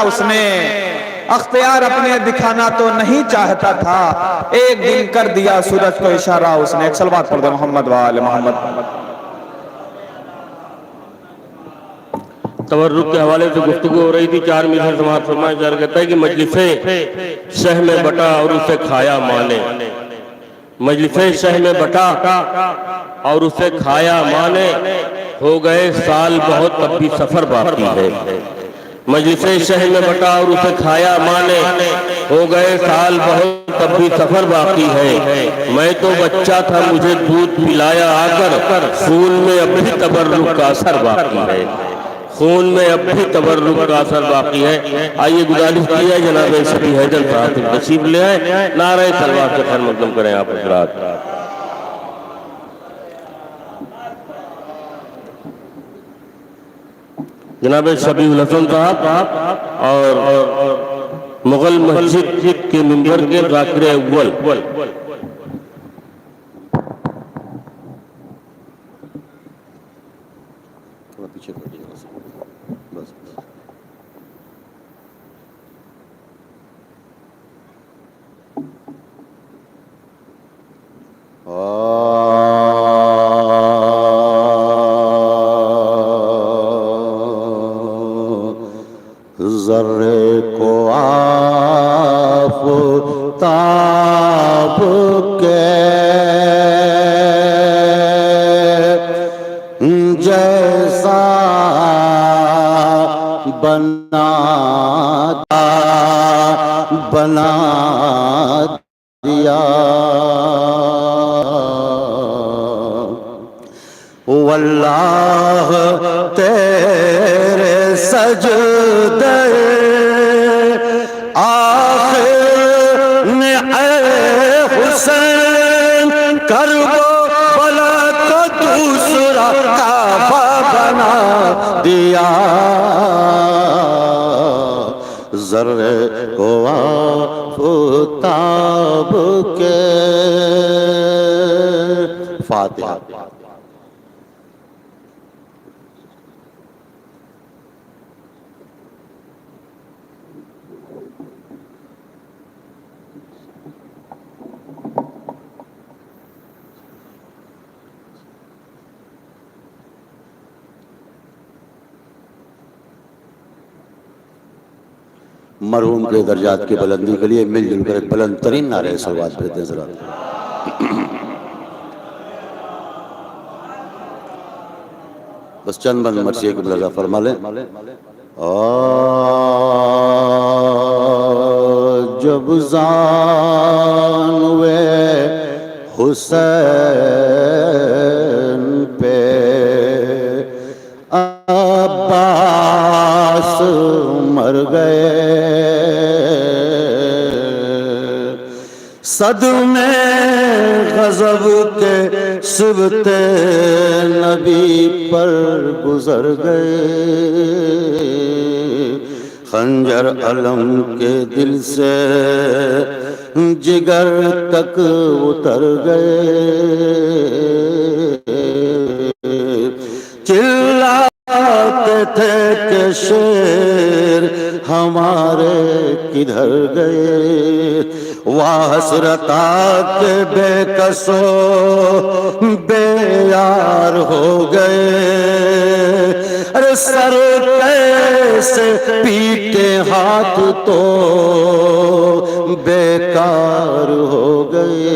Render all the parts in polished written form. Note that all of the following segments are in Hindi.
उसने अख्तियार अपने दिखाना तो नहीं चाहता था, एक दिन कर दिया सूरज को इशारा उसने। एक सलवात पढ़ दे मोहम्मद वाले मोहम्मद। तवर्रुक के हवाले से गुफ्तगू हो रही थी। 4 मिसर समाज फरमाया जा रहा कहता है कि मजलिसे शह में बटा और उसे खाया माने, मजलिसे शह में बटा और उसे खाया माने, हो गए साल बहुत तब भी सफर बाकी है। मजलिसे शह में बटा और उसे खाया माने, हो गए साल बहुत तब भी सफर बाकी है। मैं तो बच्चा था मुझे दूध पिलाया आकर, खून में अब भी तबर्रुक का असर बाकी है, खून में अब भी तबर्रुक का असर बाकी है। आइए गुजारिश की है जनाब शफी हैदर साहब तशरीफ ले आए, नारे तलवार से खैर मकदम करें आप हज़रात। जनाब शबीहुल हसन साहब और मुगल मस्जिद के मिंबर के ज़ाकिर अव्वल पीछे बस। ज़र्रे को आफ़ताब के जैसा बना दिया। वल्लाह तेरे सजदे आखिर ने हुसैन करबला को दूसरा काबा बना दिया। ज़र्रे को आफ़ताब के। फातिहा। मरहूम के दर्जात की बुलंदी के लिए मिलजुल कर एक बुलंद तरीन नारे सलवात भेजते हैं जरा। बस चंद बंद मर्सी की मुलाजा फरमा लें। जब ज़ानुए हुसैन पे अब्बास मर गए, सदमे गज़ब के सिबते नबी पर गुजर गए। खंजर अलम के दिल से जिगर तक उतर गए। चिल्लाते थे कि शेर हमारे किधर गए। वासरता के बेकसो बेयार हो गए। अरे सर कैसे पीटे हाथ तो बेकार हो गए।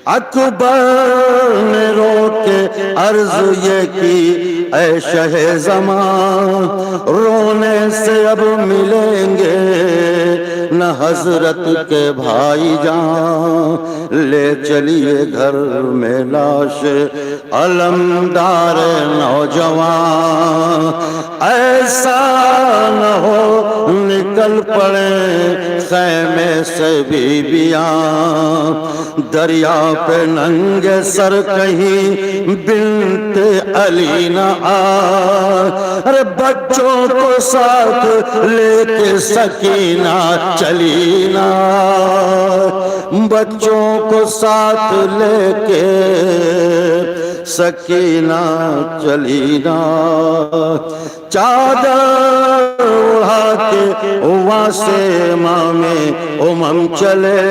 अकबर ने रोके अर्ज ये की, ऐ शहे ज़मां रोने से अब मिलेंगे न हजरत के भाईजान। ले चलिए घर में लाश अलमदार नौजवान। ऐसा न हो निकल पड़े खैमे से बीबियां। दरिया पे नंगे सर कहीं बिन्त अली न आ। अरे बच्चों को साथ लेके सकीना चली ना। बच्चों को साथ लेके सकीना चली ना, चादर उड़ा के वहाँ से मामे उमम चले,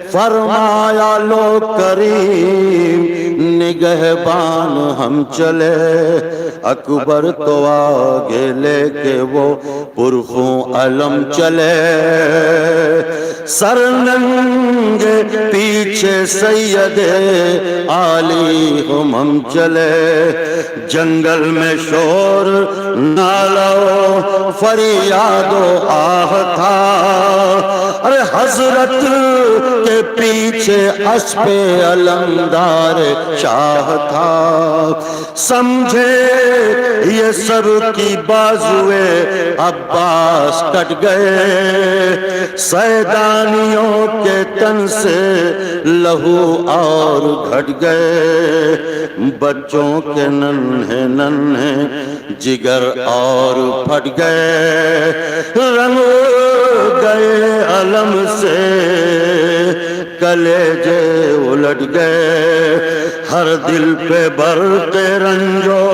फरमाया लो करीम निगहबान हम चले, अकबर तो आगे लेके वो पुरखों अलम चले, सरनंगे पीछे सैयदे आली हम चले, जंगल में शोर नालो फरियादो आह था, अरे हजरत के पीछे अस्पे अलमदार शाह था, समझे ये सर की बाजुए अब्बास कट गए, सैदानियों के तन से लहू और घट गए, बच्चों के नन्हे नन्हे जिगर और फट गए, रंग गए अलम से कलेजे उलट गए, हर दिल पे बरते रंजो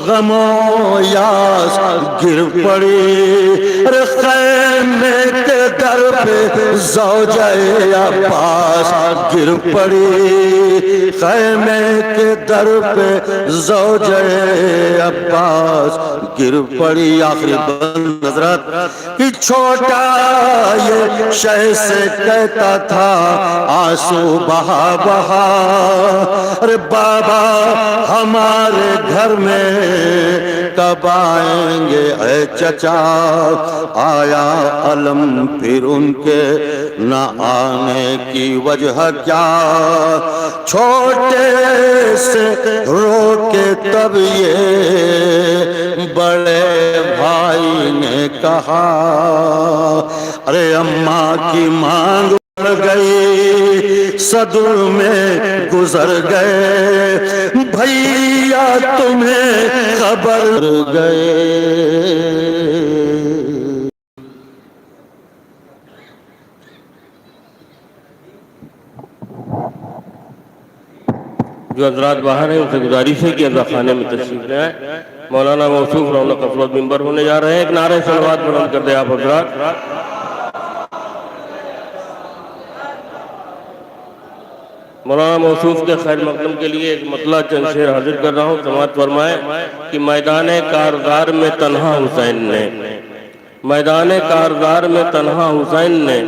गमो यास गिर पड़ी, अरे खैमे के दर पे ज़ौजाए अब्बास गिर पड़ी, खैमे के दर पे ज़ौजाए अब्बास गिर पड़ी। आखिरी बंद हज़रत कि छोटा ये शह से कहता था आंसू बहा बहा, अरे बाबा हमारे घर में कब आएंगे ऐ चचा, आया अलम फिर उनके न आने की वजह क्या, छोटे से रोके तब ये बड़े भाई ने कहा, अरे अम्मा की मांग गई सदुर में गुजर गए, भैया तुम्हें खबर गए। जो हजरात बाहर हैं उनसे गुजारिश है कि अज़ा खाने में तशरीफ ले आए। मौलाना मौसूफ रौनक अफरोज मिंबर होने जा रहे हैं। एक नारे सलवात बुलंद कर दे आप हजरात। मौलाना मौसूफ के खैर मकदम के लिए एक मतला चंद शेर हाजिर कर रहा हूँ। समाअत फरमाए कि मैदान कारज़ार में तन्हा हुसैन ने, मैदान कारज़ार में तन्हा हुसैन ने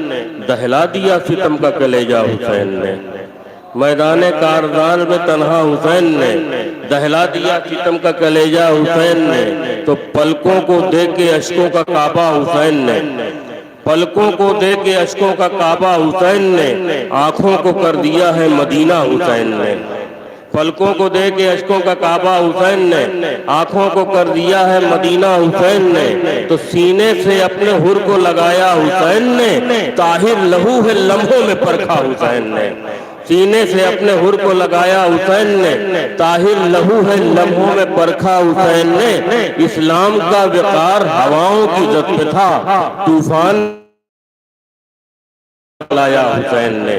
दहला दिया सितम का कलेजा हुसैन ने, मैदान कारज़ार में तन्हा हुसैन ने दहला दिया सितम का कलेजा हुसैन ने, तो पलकों को देख के अश्कों का काबा हुसैन ने, पलकों को देख के अश्कों का काबा हुसैन ने आंखों को कर दिया है मदीना हुसैन ने, पलकों को देख के अश्कों का काबा हुसैन ने आंखों को कर दिया है मदीना हुसैन ने, तो सीने से अपने हुर को लगाया हुसैन ने, ताहिर लहू है लम्हों में परखा हुसैन ने, सीने से अपने हुर को लगाया हुसैन ने, ताहिर लहू है लम्हों में परखा हुसैन ने, इस्लाम का विकार हवाओं की जद पे था, तूफान लाया हुसैन ने,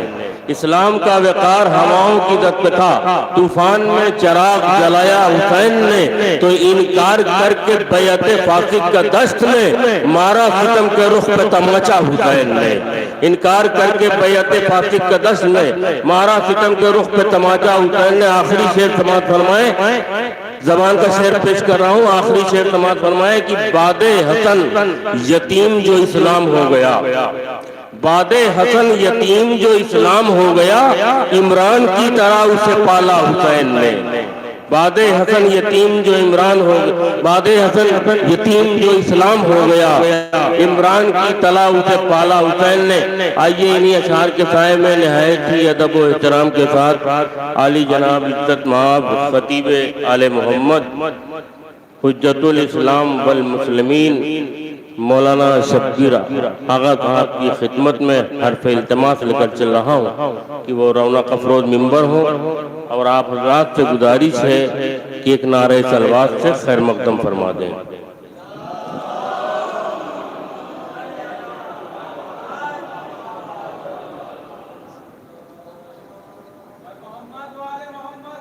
इस्लाम का विकार हवाओं की जद पे था, तूफान में चराग जलाया हुसैन ने, तो इनकार करके बैअते फासिक का दस्त में मारा सितम के रुख पे तमाचा हुसैन ने, इनकार करके बैअते फासिक का दस्त में मारा सितम के रुख पे तमाचा हुसैन ने। आखिरी शेर समाअत फरमाए, जबान का शेर पेश कर रहा हूँ, आखिरी शेर समाअत फरमाए कि बादे हसन यतीम जो इस्लाम हो गया, बादे हसन यतीम जो इस्लाम हो गया, इमरान की तरह उसे पाला हुसैन ने, बादे हसन यतीम जो इमरान हो, बादे हसन यतीम जो इस्लाम हो गया, इमरान की तला उसे पाला हुसैन ने। आइए इन्हीं अशार के साए में निहायत ही अदब व एहतराम के साथ आली जनाब इज्जत माब खतीब आले मोहम्मद हुज्जतुल इस्लाम वल मुस्लिमीन मौलाना शब्बीर आगा साहब की खिदमत में हर्फ इल्तिमास लेकर चल रहा हूँ कि वो रौनक अफरोज मिंबर हो, और आप हजरात से गुजारिश है कि एक नारे सलवात से खैर मकदम फरमा दें। मोहम्मद वाले मोहम्मद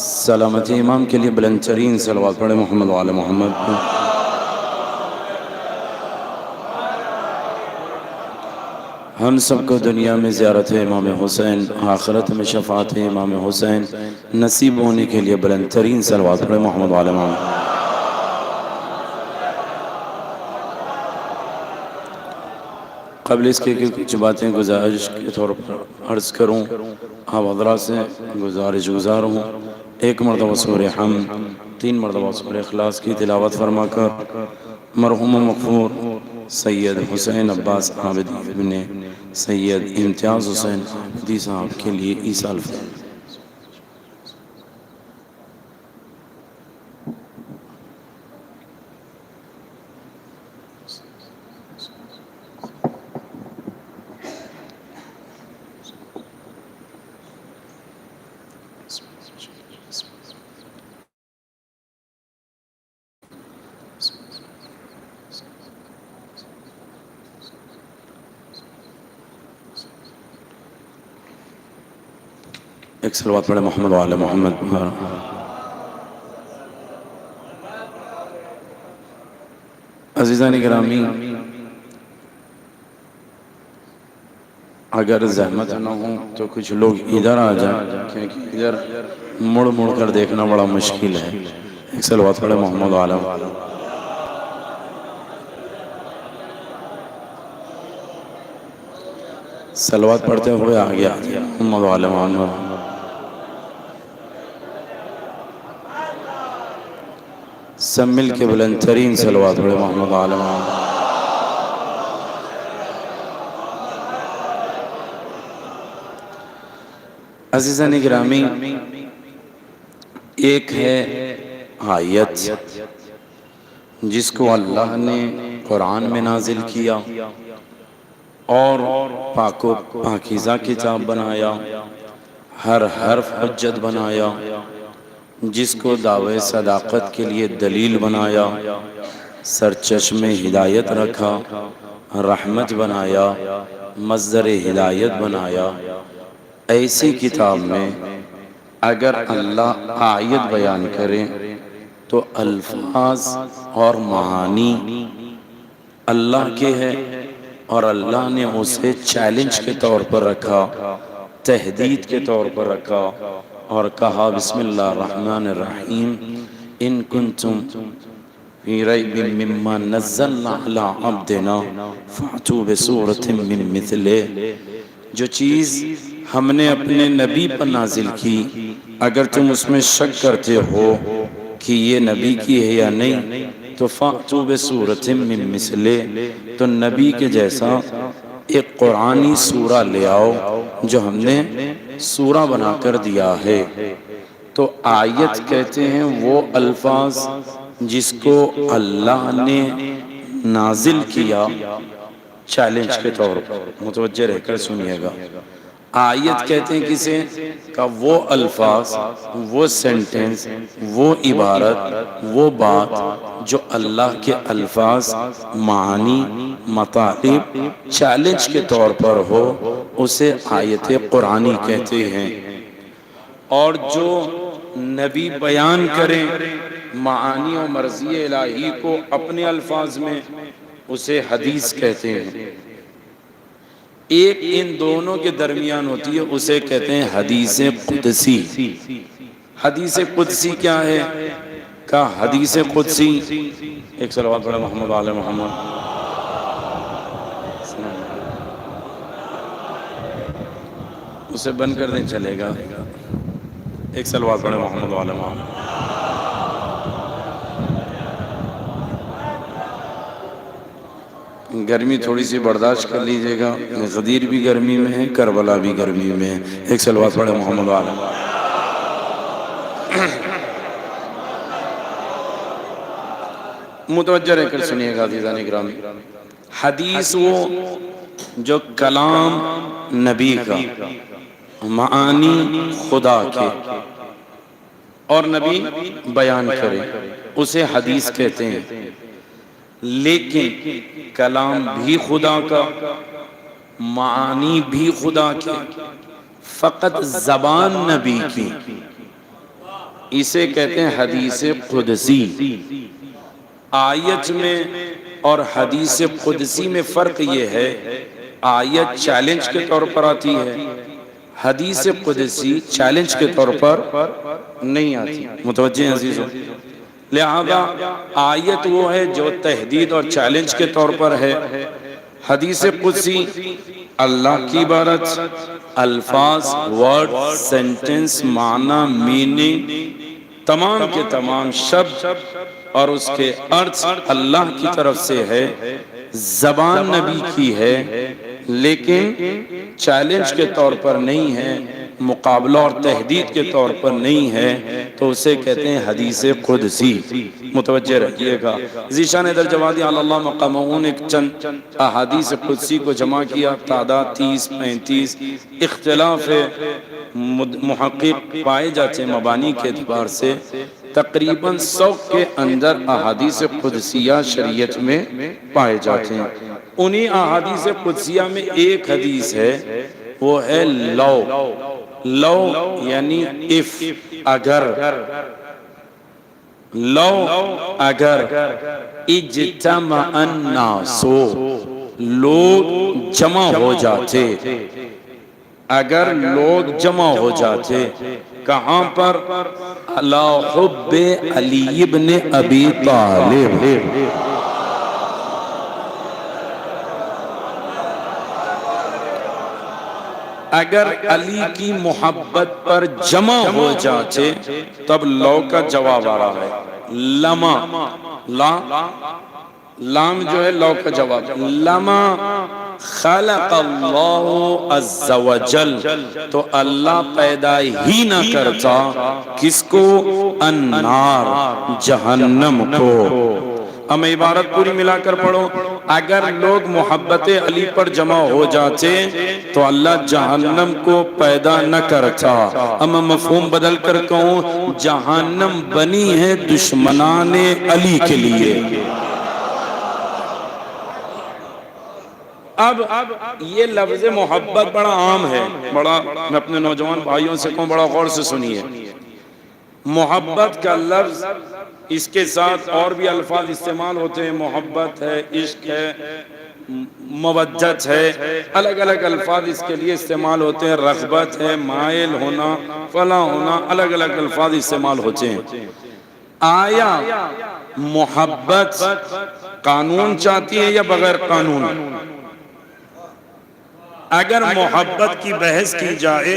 सलामती इमाम के लिए बुलंद तरीन सलवात पढ़े मोहम्मद वाले मोहम्मद। हम सबको दुनिया में ज़ियारत है इमाम हुसैन, आखिरत में शफात है इमाम हुसैन नसीब होने के लिए बुलंद तरीन सलवात पढ़े मोहम्मद वाले मोहम्मद। कबल इसके कि कुछ बातें गुजारिश के तौर पर अर्ज़ करूँ, आप हज़रात से गुजारिश गुजार हूँ, एक मरतबा सूरह हम, 3 मरतबा सूरह इखलास की तिलावत फरमा कर मरहूम मग़फ़ूर सैयद हुसैन अब्बास आबिदी इब्न सैयद इम्तियाज़ हुसैन आबिदी साहब के लिए ईसाल फरमाएं। एक सलवात पढ़े मोहम्मद वाले मोहम्मद। अज़ीज़ान गिरामी, अगर ज़हमत न हो तो कुछ लोग इधर आ जाए, क्योंकि इधर मुड़ मुड़ कर देखना बड़ा मुश्किल है। एक सलवात पढ़े मोहम्मद वाला। सलवात पढ़ते हुए आ गया मोहम्मद वाले मोहम्मद। सब मिल के बुलंद तरीन सलवात पढ़े मोहम्मद वाले मोहम्मद। अज़ीज़ान गिरामी, एक है आयत जिसको अल्लाह ने कुरान में नाजिल किया और पाको पाकीज़ा किताब बनाया, हर हर्फ हुज्जत बनाया, जिसको दावे सदाकत के लिए दलील बनाया, सरचश्मे हिदायत रखा, रहमत बनाया, मज़दर हिदायत बनाया। ऐसी किताब में अगर अल्लाह आयत बयान करे तो अल्फाज और मानी अल्लाह के हैं और अल्लाह ने उसे चैलेंज के तौर पर रखा, तहदीद के तौर पर रखा और कहा बिस्मिल्लाहिर्रहमानिर्रहीम इन कुंतुम फी रैबिम मिम्मा नज़्ज़लना अला अब्दिना फ़अतू बिसूरतिम मिन मिथलिही। जो चीज़ हमने अपने नबी पर नाजिल की, अगर तुम उसमें शक करते हो कि ये नबी की है या नहीं, तो फ़अतू बिसूरतिम मिन मिथलिही, तो नबी के जैसा एक कुरानी सूरा ले आओ जो हमने सूरा बनाकर दिया है। तो आयत कहते हैं वो अल्फाज जिसको अल्लाह ने नाजिल किया चैलेंज के तौर पर, मुतवज्जे रहकर सुनिएगा। आयत कहते हैं किसे का वो अल्फाज, वो सेंटेंस, वो इबारत, वो बात जो अल्लाह के अल्फाज, मानी, मतालिब चैलेंज के तौर पर हो, उसे आयत कुरानी कहते हैं। और जो नबी बयान करें मानी और मर्ज़ी इलाही को अपने अल्फाज में, उसे हदीस कहते हैं। एक इन दोनों के दरमियान होती है, उसे कहते हैं हदीस कुदसी। हदीस कुदसी क्या है का हदीस कुदसी, एक सलवात पढ़े मोहम्मद आले मोहम्मद। उसे बंद कर दें चलेगा, एक सलवात पढ़े मोहम्मद आले मोहम्मद। गर्मी थोड़ी सी बर्दाश्त कर लीजिएगा, गदीर भी गर्मी में है, करबला भी गर्मी में है। एक सलवात पढ़े मोहम्मद वाला। मुतवज्जह रहकर सुनिएगा अज़ीज़ान इकराम। हदीस वो जो कलाम नबी का, मानी खुदा के और नबी बयान करे, उसे हदीस कहते हैं। लेकिन कलाम भी खुदा का, मानी भी खुदा के, फकत ज़बान नबी की, इसे कहते हैं हदीस कुदसी। आयत में और हदीस कुदसी में फ़र्क ये है, आयत चैलेंज के तौर पर आती है, हदीस कुदसी चैलेंज के तौर पर नहीं आती। मुतवज्जे हैं अज़ीज़ों। लिहाजा आयत वो है जो तहदीद और चैलेंज के तौर पर है। हदीस कुदसी अल्लाह की इबारत, अल्फाज, वर्ड, सेंटेंस, माना, मीनिंग, तमाम के तमाम शब्द और उसके अर्थ अल्लाह की तरफ से है, ज़बान नबी की है, लेकिन चैलेंज के तौर पर नहीं है, मुकाबला और तहदीद के तौर पर नहीं है, तो उसे कहते हैं हदीस कुदसी। मुतवज्जे रखिएगा। ज़ीशान दर्जवादी अल्लाह मक़ामहू ने चंद अहादीस कुदसी को जमा किया, तादाद 30-35 इख्तिलाफ मुहक्किक पाए जाते हैं मबानी के एतबार से। तकरीबन 100 के अंदर अहादीस कुदसिया शरीयत में पाए जाते हैं। उन्हीं अहादीस कुदसिया में एक हदीस है, वो है लो यानी इफ, अगर, लो अगर इज्तमा अन्नासो, लोग जमा हो जाते, अगर लोग जमा हो जाते कहाँ पर, अला हुब्बे अली इब्न अबी तालिब, अगर अली की मोहब्बत पर जमा हो जाते, तब लो का जवाब आ रहा है। लमा, लाम जो है लो का जवाब, लमा खलक़ल्लाहु अज़्ज़ा वजल, तो अल्लाह पैदा ही न करता किसको? अन्नार, जहन्नम को। अब मैं इबारत पूरी मिलाकर पढ़ो, अगर लोग मोहब्बत अली पर जमा हो जाते तो अल्लाह जहन्नम को पैदा न करता। अब मैं मफहूम बदल कर कहूँ, जहन्नम बनी है दुश्मनाने अली के लिए। अब ये लफ्ज़ मोहब्बत बड़ा आम है, बड़ा, मैं अपने नौजवान भाइयों से कहूँ बड़ा गौर से सुनिए। मोहब्बत का लफ्ज़, इसके साथ और भी अल्फाज इस्तेमाल होते हैं, मोहब्बत है, इश्क है, मवज्जत है, अलग अलग अल्फाज इसके लिए इस्तेमाल होते हैं, रग़बत है, मायल होना, फला होना, अलग अलग अल्फाज इस्तेमाल होते हैं। आया मोहब्बत कानून चाहती है या बगैर कानून? अगर मोहब्बत की बहस की जाए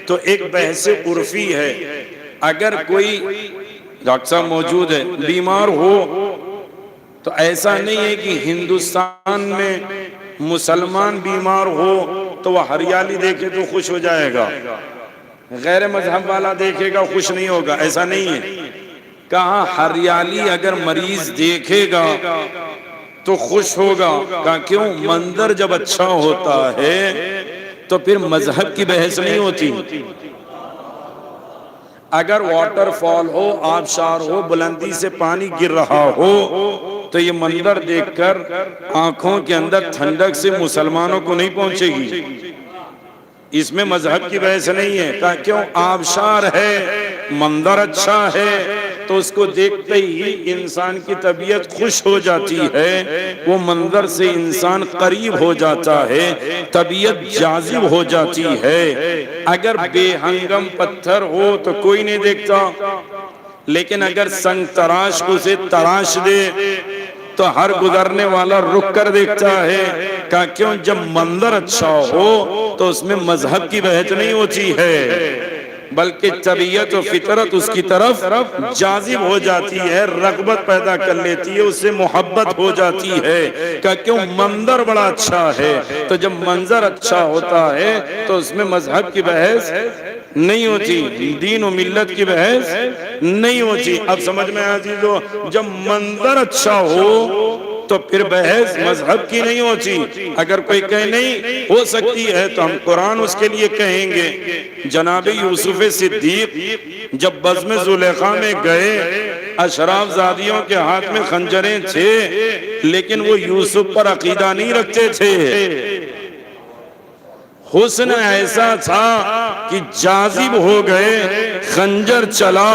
तो एक बहस उर्फी है। अगर कोई डॉक्टर साहब मौजूद है, बीमार हो, तो ऐसा नहीं है कि हिंदुस्तान में मुसलमान बीमार हो तो वह हरियाली देखे तो खुश हो जाएगा, गैर मजहब वाला देखेगा खुश नहीं होगा, ऐसा नहीं है। कहा हरियाली अगर मरीज देखेगा तो खुश होगा। कहा क्यों? मंजर जब अच्छा होता है तो फिर मजहब की बहस नहीं होती। अगर वाटरफॉल हो, आबशार हो, बुलंदी से पानी गिर रहा हो, तो ये मंजर देखकर आंखों के अंदर ठंडक से मुसलमानों को नहीं पहुंचेगी। इसमें मजहब की बहस नहीं है। कहा क्यों? आबशार है, मंजर अच्छा है, तो उसको देखते ही इंसान की तबीयत खुश हो जाती है, वो मंजर से इंसान करीब हो जाता है, तबीयत जाजिब हो जाती है। अगर बेहंगम पत्थर हो तो कोई नहीं देखता, लेकिन अगर संग तराश को से तराश दे तो हर गुजरने वाला रुक कर देखता है। कहा क्यों? जब मंजर अच्छा हो तो उसमें मजहब की बहस नहीं होती है, बल्कि तबीयत और फितरत उसकी तरफ जाजिब हो जाती है, रग़बत पैदा कर लेती है, उससे मोहब्बत हो जाती है। क्या क्यों? मंजर बड़ा अच्छा है। तो जब मंजर अच्छा होता है तो उसमें मजहब की बहस नहीं होती, दीन और मिल्लत की बहस नहीं होती। अब समझ में आ चीज़ो, जब मंजर अच्छा हो तो फिर बहस मजहब की नहीं होती। अगर कोई कहे नहीं हो सकती है तो हम कुरान उसके लिए कहेंगे। जनाब यूसुफ सिद्दीक जब बज़्म ज़ुलेखा में गए, अशराफ ज़ादियों के हाथ में खंजरें थे, लेकिन वो यूसुफ पर अकीदा नहीं रखते थे। हुस्न ऐसा था कि जाजिब हो गए, खंजर चला,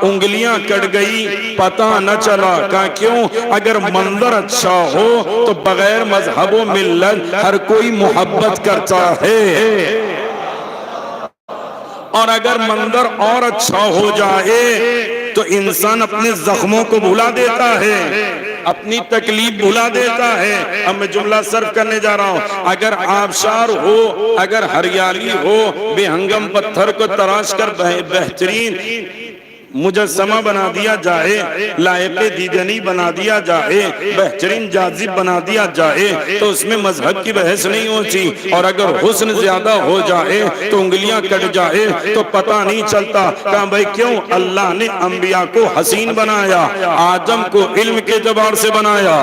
उंगलियां कट गई, पता न चला। कहा क्यों? अगर मंजर अच्छा हो तो बगैर मजहब व मिल्लत हर कोई मोहब्बत करता है, और अगर मंजर और अच्छा हो जाए तो इंसान अपने जख्मों को भुला देता है, अपनी तकलीफ भुला देता है। अब मैं जुमला सर्व करने जा रहा हूं। अगर आबशार हो, अगर हरियाली हो, बेहंगम पत्थर को तराश कर बेहतरीन मुजस्समा बना दिया जाए, लायक़े दीदनी बना दिया जाए, बेहतरीन जाजिब बना दिया जाए, तो उसमें मजहब की बहस नहीं होती। और अगर हुस्न ज्यादा हो जाए तो उंगलियां कट जाए तो पता नहीं चलता। कहा भाई क्यों? अल्लाह ने अंबिया को हसीन बनाया, आदम को इल्म के एतबार से बनाया,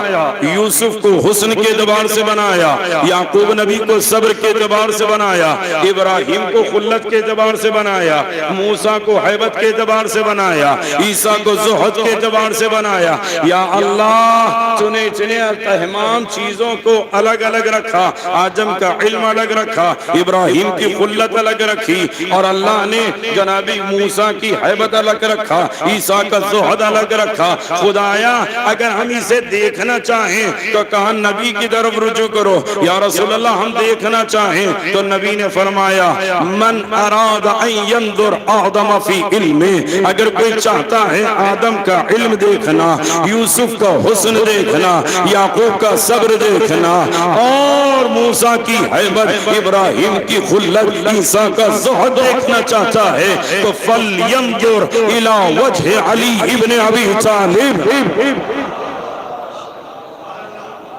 यूसुफ को हुस्न के एतबार से बनाया, याकूब नबी को सब्र के एतबार से बनाया, इब्राहिम को खुल्लत के एतबार से बनाया, मूसा को हैबत के एतबार से बनाया, ईसा को ज़ुहद के एतबार से बनाया। या अल्लाह, तूने इतने तमाम चीजों को अलग अलग रखा। आदम का इल्म अलग रखा, इब्राहिम की खुल्लत अलग रखी, और अल्लाह ने जनाबी मूसा की हैबत अलग रखा, ईसा का ज़ुहद अलग रखा। खुदाया अगर हम इसे देखना चाहें तो कहा नबी की तरफ रुजू करो। या रसूलल्लाह, हम देखना चाहें तो नबी ने फरमाया मन अराद अन यंजुर आदम फी इल्मी, अगर कोई चाहता है आदम का इल्म देखना, यूसुफ का हुस्न देखना, याकूब का सब्र देखना, और मूसा की हैबत, इब्राहिम की खुल्लत, ईसा का ज़ुहद देखना चाहता है तो फल्यंजुर इला वजह अली इब्न अबी तालिब।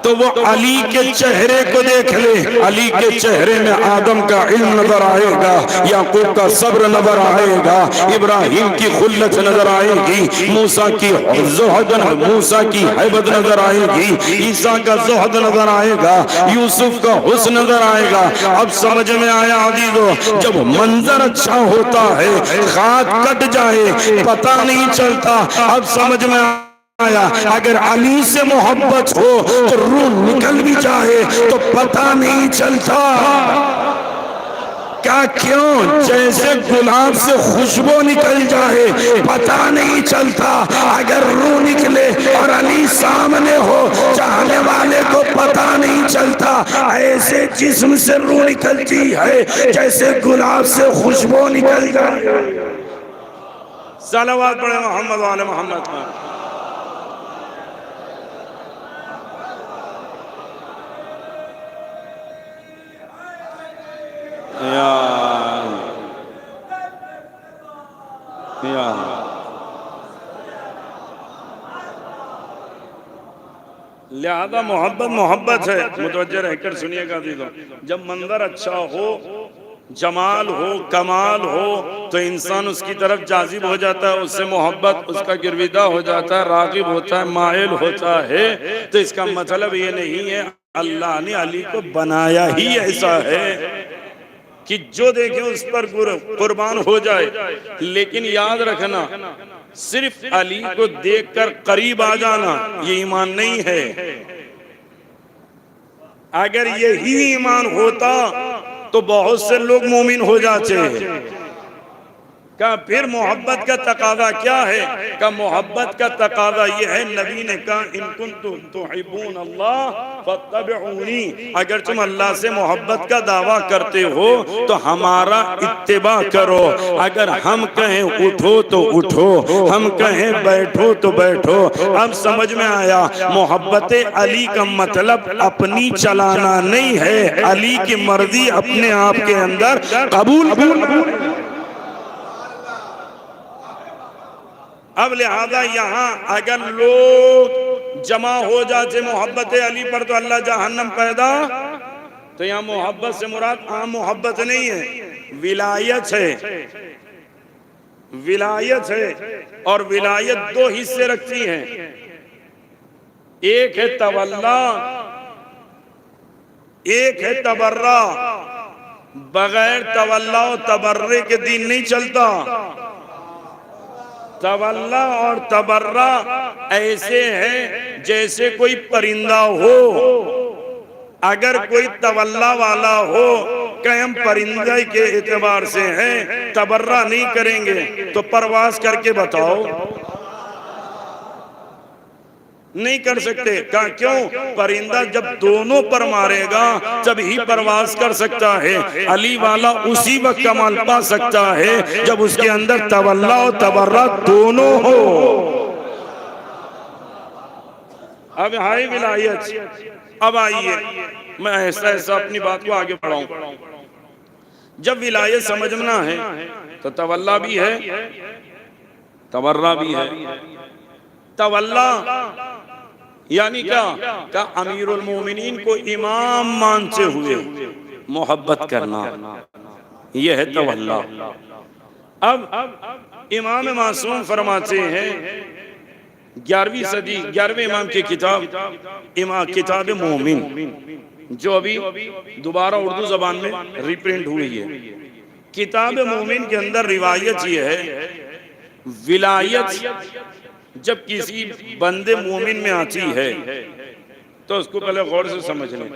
तो वो अली के चेहरे को देख ले, अली के चेहरे में आदम का इल्म नजर आएगा, याकूब का सब्र नजर आएगा, इब्राहिम की खुल्लत नजर आएगी, मूसा की हैबत नजर आएगी, ईसा का ज़ुहद नजर आएगा, यूसुफ का हुस्न नजर आएगा। अब समझ में आया अजीजों, जब मंजर अच्छा होता है, खाक कट जाए पता नहीं चलता। अब समझ में आया, अगर अली से मोहब्बत हो तो रूह निकल भी जाए तो पता नहीं चलता। क्या क्यों? जैसे गुलाब से खुशबू निकल जाए पता नहीं चलता। अगर रूह निकले और अली सामने हो, चाहने वाले को पता नहीं चलता। ऐसे जिस्म से रूह निकलती है जैसे गुलाब से खुशबू निकल जाए। सलावत पढ़े मोहम्मद वाले मोहम्मद पर। लिहाजा मोहब्बत मोहब्बत है, मुतवज्जह रहकर सुनिएगा दीदो। जब मंजर अच्छा हो, जमाल हो, कमाल हो, तो इंसान उसकी तरफ जाजिब हो जाता है, उससे मोहब्बत, उसका गिरविदा हो जाता है, रागिब होता है, मायल होता है। तो इसका मतलब ये नहीं है अल्लाह ने अली को बनाया ही ऐसा है कि जो देखे उस पर कुर्बान हो जाए। लेकिन याद रखना, सिर्फ अली को देखकर करीब आ जाना ये ईमान नहीं है। अगर यही ईमान होता तो बहुत से लोग मोमिन हो जाते हैं। का फिर मोहब्बत का तकादा क्या है? का मोहब्बत का तकादा ये है, नबी ने कहा इन कुंतुम तुहिब्बून अल्लाह फत्तबिऊनी, अगर तुम अल्लाह से मोहब्बत का दावा करते हो तो हमारा इत्तिबा करो। अगर हम कहें उठो तो उठो, हम कहें बैठो तो बैठो। अब समझ में आया, मोहब्बत अली का मतलब अपनी चलाना नहीं है, अली की मर्जी अपने आप के अंदर कबूल करना। अब लिहाजा यहाँ अगर लोग जमा हो जाते मोहब्बत अली पर तो अल्लाह जहन्नम पैदा, तो यहाँ मोहब्बत से मुराद आम मोहब्बत नहीं है, विलायत है। विलायत है, और विलायत दो हिस्से रखती है, एक है तवल्ला, एक है तबर्रा। बगैर तवल्ला और तबर्रे के दीन नहीं चलता। तवल्ला और तबर्रा ऐसे है जैसे कोई परिंदा हो। अगर कोई तवल्ला वाला हो कि हम परिंदे के एतबार से हैं, तबर्रा नहीं करेंगे, तो परवाज करके बताओ, नहीं कर सकते। कहा क्यों? परिंदा जब दोनों पर मारेगा तब ही परवाज कर सकता है। अली वाला उसी वक्त कमाल पा सकता है जब उसके अंदर तवल्ला और तबर्रा दोनों हो। अब हाय विलायत। अब आइए मैं ऐसा ऐसा अपनी बात को आगे बढ़ाऊं। जब विलायत समझना है तो तवल्ला भी है, तबर्रा भी है। तवल्ला यानी क्या? अमीरुल मोमिनीन को इमाम मानते हुए मोहब्बत करना, यह है तवल्ला। अब इमाम मासूम फरमाते हैं 11वीं सदी 11वें इमाम की किताब मोमिन, जो अभी दोबारा उर्दू जबान में रिप्रिंट हुई है। किताब मोमिन के अंदर रिवायत ये है, विलायत जब किसी बंदे मोमिन में आती है तो उसको पहले गौर से समझ लें।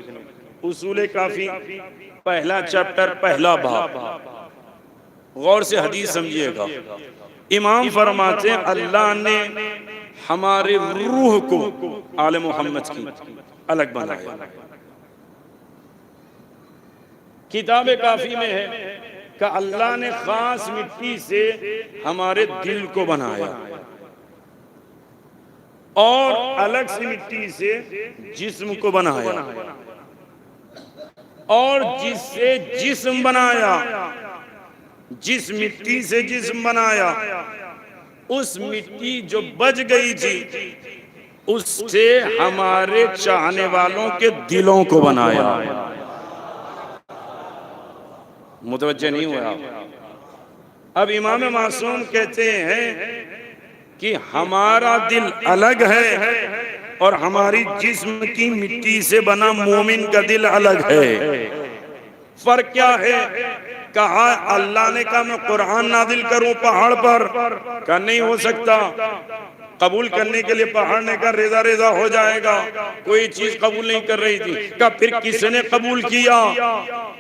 उसूल काफी पहला चैप्टर पहला बाब, गौर से हदीस समझिएगा। इमाम फरमाते हैं अल्लाह ने हमारे रूह को आले मोहम्मद की अलग बनाया। किताब काफी में है कि अल्लाह ने खास मिट्टी से हमारे दिल को बनाया और अलग सी मिट्टी से जिस्म को बनाया, और जिससे जिस्म बनाया, जिस मिट्टी से जिस्म बनाया, उस मिट्टी जो बच गई थी उससे हमारे चाहने वालों के दिलों को बनाया। मुतवज्जे नहीं हुआ। अब इमाम मासूम कहते हैं कि हमारा दिल अलग है और हमारी जिस्म की मिट्टी से बना मोमिन का दिल अलग है। फर्क क्या है? कहा अल्लाह ने कहा मैं कुरान नाजिल करूं पहाड़ पर, का नहीं हो सकता। कबूल करने के लिए पहाड़ ने कहा रेजा रेजा हो जाएगा, कोई चीज कबूल नहीं कर रही थी। का फिर किसने कबूल किया?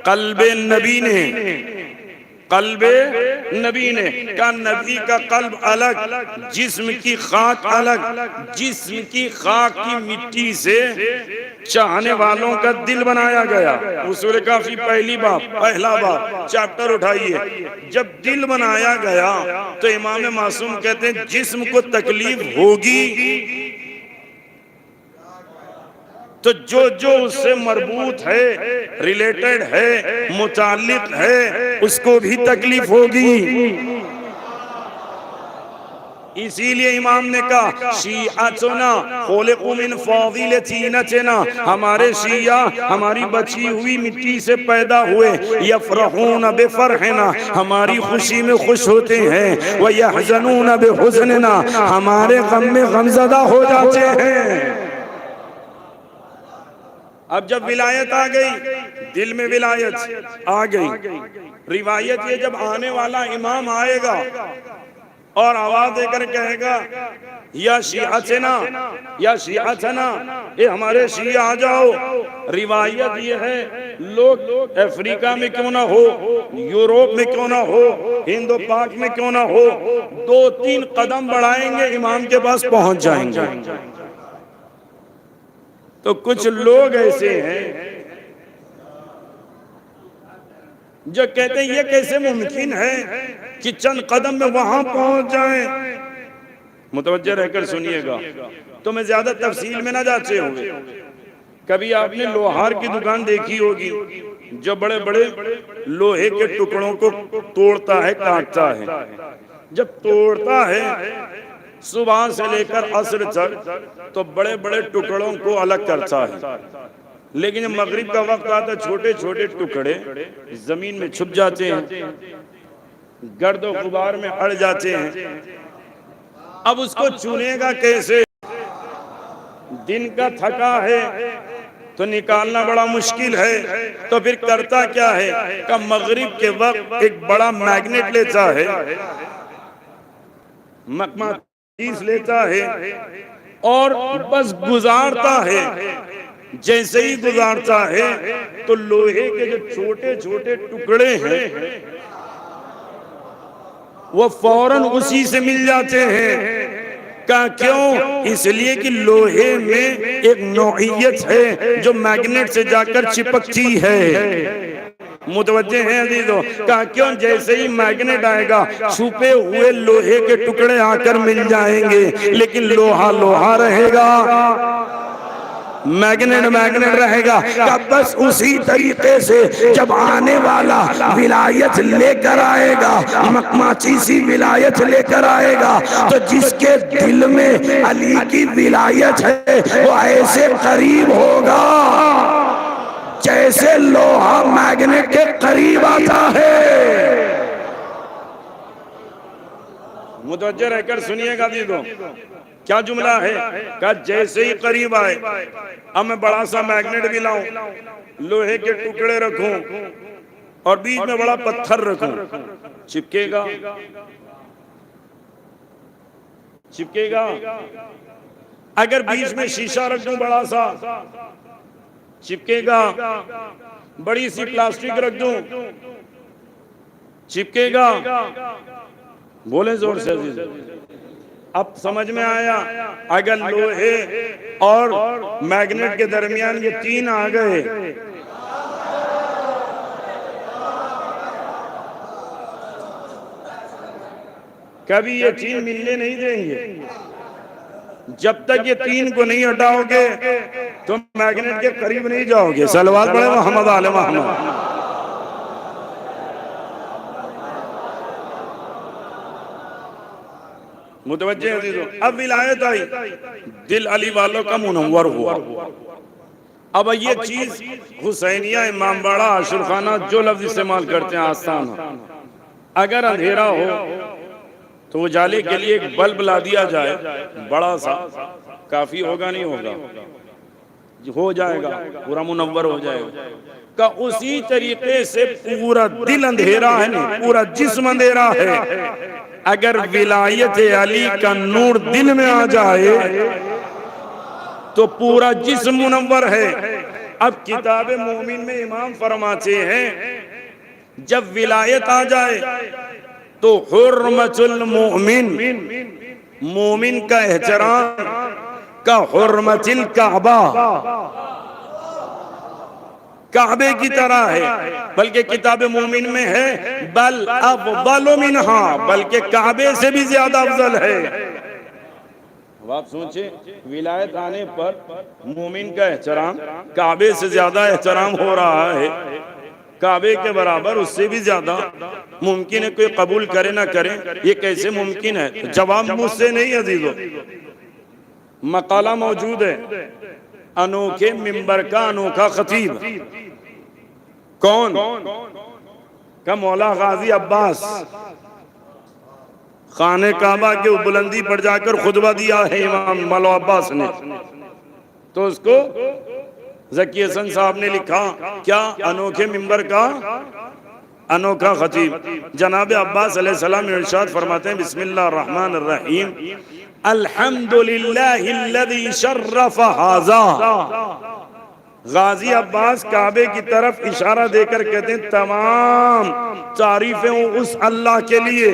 कल्बे नबी ने, कल्बे नबी ने। का नबी का कल्ब अलग, जिस्म की खाक अलग। जिस्म की खाक की मिट्टी से चाहने वालों का दिल बनाया गया। उसूल काफी पहला बाब चैप्टर उठाइए। जब दिल बनाया गया तो इमाम मासूम कहते हैं जिस्म को तकलीफ होगी तो जो जो उससे मरबूत है, रिलेटेड है, मुताल्लिक है, उसको भी तकलीफ होगी। इसीलिए इमाम ने कहा शियातुना खुलिकु मिन फादिलतिना, हमारे शिया हमारी बची हुई मिट्टी से पैदा हुए। यफरहून बिफरहिना, हमारी खुशी में खुश होते हैं। व यहज़नून बिहुज़निना, हमारे गम में गमज़दा हो जाते हैं। अब जब विलायत आ गई, दिल में विलायत आ गई। रिवायत ये जब आने वाला इमाम आएगा और आवाज देकर कहेगा या शियातना या शियातना, ये हमारे शिया आ जाओ। रिवायत ये है लोग अफ्रीका में क्यों ना हो, यूरोप में क्यों ना हो, हिंदो पाक में क्यों ना हो, 2-3 कदम बढ़ाएंगे इमाम के पास पहुंच जाएंगे। तो कुछ लोग ऐसे हैं जो कहते हैं ये कैसे मुमकिन है कि चंद कदम में वहां पहुंच जाएं। मुतवज्जे रहकर सुनिएगा, तो मैं ज्यादा तफसील में ना जाते होंगे। कभी आपने लोहार की दुकान देखी होगी जो बड़े बड़े लोहे के टुकड़ों को तोड़ता है, काटता है। जब तोड़ता है सुबह से लेकर असर तक तो बड़े बड़े टुकड़ों को अलग करता है, लेकिन जब मगरिब का वक्त आता है छोटे छोटे टुकड़े जमीन में छुप जाते हैं, गर्दो गुबार में अड़ जाते हैं। अब उसको चुनेगा कैसे? दिन का थका है तो निकालना बड़ा मुश्किल है, तो फिर करता क्या है? का मगरिब के वक्त एक बड़ा मैग्नेट लेता है, मकमातीस लेता है और बस गुजारता है। जैसे ही गुजारता है तो लोहे के जो छोटे छोटे टुकड़े हैं वो फौरन उसी से मिल जाते हैं। का क्यों? इसलिए कि लोहे में एक नौइयत है जो मैग्नेट से जाकर चिपकती है। मुतवज्जे हैं अजीजों? का क्यों? जैसे ही मैग्नेट आएगा छुपे हुए लोहे के टुकड़े आकर मिल जाएंगे, लेकिन लोहा लोहा रहेगा, मैग्नेट मैग्नेट रहेगा। कब बस उसी तरीके से जब आने वाला विलायत लेकर आएगा, मकमाचीसी विलायत लेकर आएगा, तो जिसके दिल में अली की विलायत है वो ऐसे करीब होगा जैसे लोहा मैग्नेट के करीब आता है। मुतवज्जे रहकर सुनिएगा दीदो, क्या जुमला है? का जैसे ही करीब आए, अब मैं बड़ा सा मैग्नेट भी लाऊं, लोहे के टुकड़े रखूं और बीच में बड़ा पत्थर रखूं, चिपकेगा? चिपकेगा? अगर बीच में शीशा रख दूं बड़ा सा, चिपकेगा? बड़ी सी प्लास्टिक रख दूं, चिपकेगा? बोले जोर से। अब समझ में आया? अगर लोहे और मैग्नेट के दरमियान ये 3 आ गए, कभी ये 3 मिलने नहीं देंगे। जब तक ये 3 को नहीं हटाओगे तो मैग्नेट के करीब नहीं जाओगे। सलवात पढ़े मोहम्मद आले मोहम्मद। मुतवज्जे अजीजों, अब विलायत आई, दिल अली वालों का मुनव्वर हुआ। अब ये चीज हुसैनिया, इमाम बाड़ा, आशुर खाना जो लफ्ज इस्तेमाल करते हैं आसान है। अगर अंधेरा हो तो उजाले के लिए एक बल्ब ला दिया जाए, बड़ा सा, काफी होगा नहीं होगा, हो जाएगा, पूरा मुनव्वर हो जाएगा। का उसी तरीके से पूरा दिल अंधेरा है, नहीं पूरा जिस्म अंधेरा है। अगर विलायत अली का नूर दिल में आ जाए तो पूरा जिस्म मुनव्वर है। अब किताब मोमिन में इमाम फरमाते हैं, जब विलायत आ जाए तो हुर्मतुल मोमिन, मोमिन का एहतराम का हुर्मतिल काबा, काबे की तरह है। बल्कि किताब मोमिन में है बल अफदल मिनहा, बल्कि काबे से भी ज्यादा अफजल है। अब आप सोचे, विलायत आने पर मोमिन का एहतराम काबे से ज्यादा एहतराम हो रहा है, काबे के बराबर, उससे भी ज्यादा मुमकिन है। कोई कबूल करे ना करे, ये कैसे मुमकिन है? जवाब मुझसे नहीं अजीजों, मकाला मौजूद है। अनोखे मिंबर का अनोखा खतीब कौन? का मौला गाजी अब्बास, खाने काबा के बुलंदी पर जाकर खुतबा दिया है इमाम मौला अब्बास ने। तो उसको ज़की हसन साहब ने लिखा क्या? अनोखे मिंबर का अनोखा खतीब। जनाब अब्बास अलैहिस्सलाम इरशाद फरमाते हैं, बिस्मिल्लाहिर रहमानिर रहीम, अल्हम्दुलिल्लाहिल्लज़ी शर्रफ़ हाज़ा। गाजी अब्बास काबे की तरफ इशारा देकर कहते हैं, तमाम तारीफें उस अल्लाह के लिए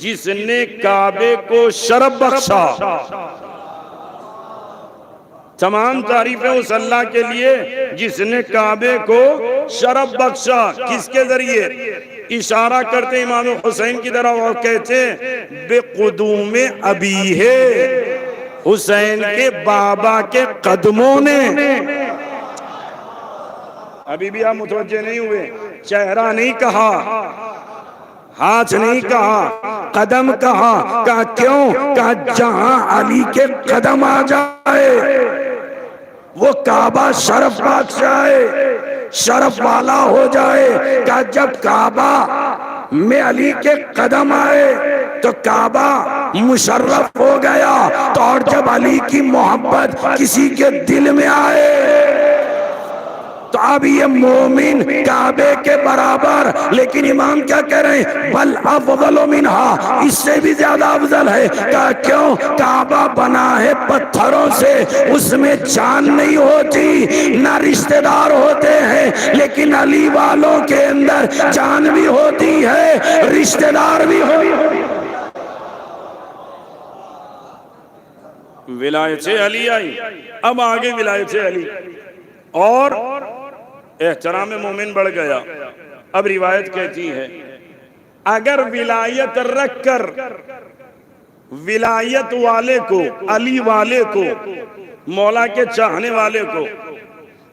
जिसने काबे को शरफ बख्शा। तमाम तारीफें उस अल्लाह के लिए जिसने काबे को शरफ बख्शा। किसके जरिए? इशारा करते इमाम हुसैन की तरफ और कहते बेक़ुदूम अबी है, हुसैन के बाबा के कदमों ने। अभी भी आप मुतवज्जे नहीं हुए, चेहरा नहीं कहा, हाथ नहीं कहा, कदम कहा। कहा क्यों? कहा जहां अली के कदम आ जाए वो काबा शरफ बादशाह, शरफ वाला हो जाए। कहा जब काबा में अली के कदम आए तो काबा मुशर्रफ हो गया। तो और जब अली की मोहब्बत किसी के दिल में आए तो अब ये मोमिन काबे के बराबर। लेकिन इमाम क्या कह रहे हैं? बल अफदल मिनहा, इससे भी ज्यादा अफजल है। क्या? क्यों? काबा बना है पत्थरों से, उसमें जान नहीं होती, ना रिश्तेदार होते हैं। लेकिन अली वालों के अंदर जान भी होती है, रिश्तेदार भी होती। विलायत अली आई। अब आगे विलायत अली और एहतराम मोमिन बढ़ गया। अब रिवायत कहती है, अगर विलायत रखकर विलायत वाले को, अली वाले को, मौला के चाहने वाले को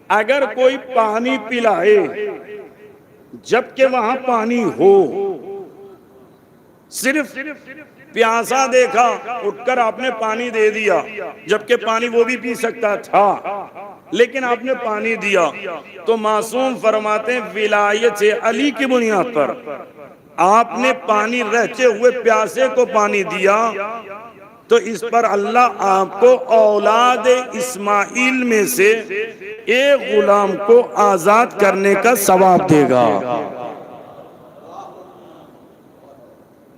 अगर कोई पानी पिलाए जबकि वहां पानी हो, सिर्फ प्यासा देखा, उठकर आपने पानी दे दिया, जबकि पानी वो भी पी सकता था, लेकिन आपने पानी दिया, तो मासूम फरमाते हैं विलायत से अली की बुनियाद पर आपने पानी रहते हुए प्यासे को पानी दिया, तो इस पर अल्लाह आपको औलाद इस्माइल में से एक गुलाम को आजाद करने का सवाब देगा।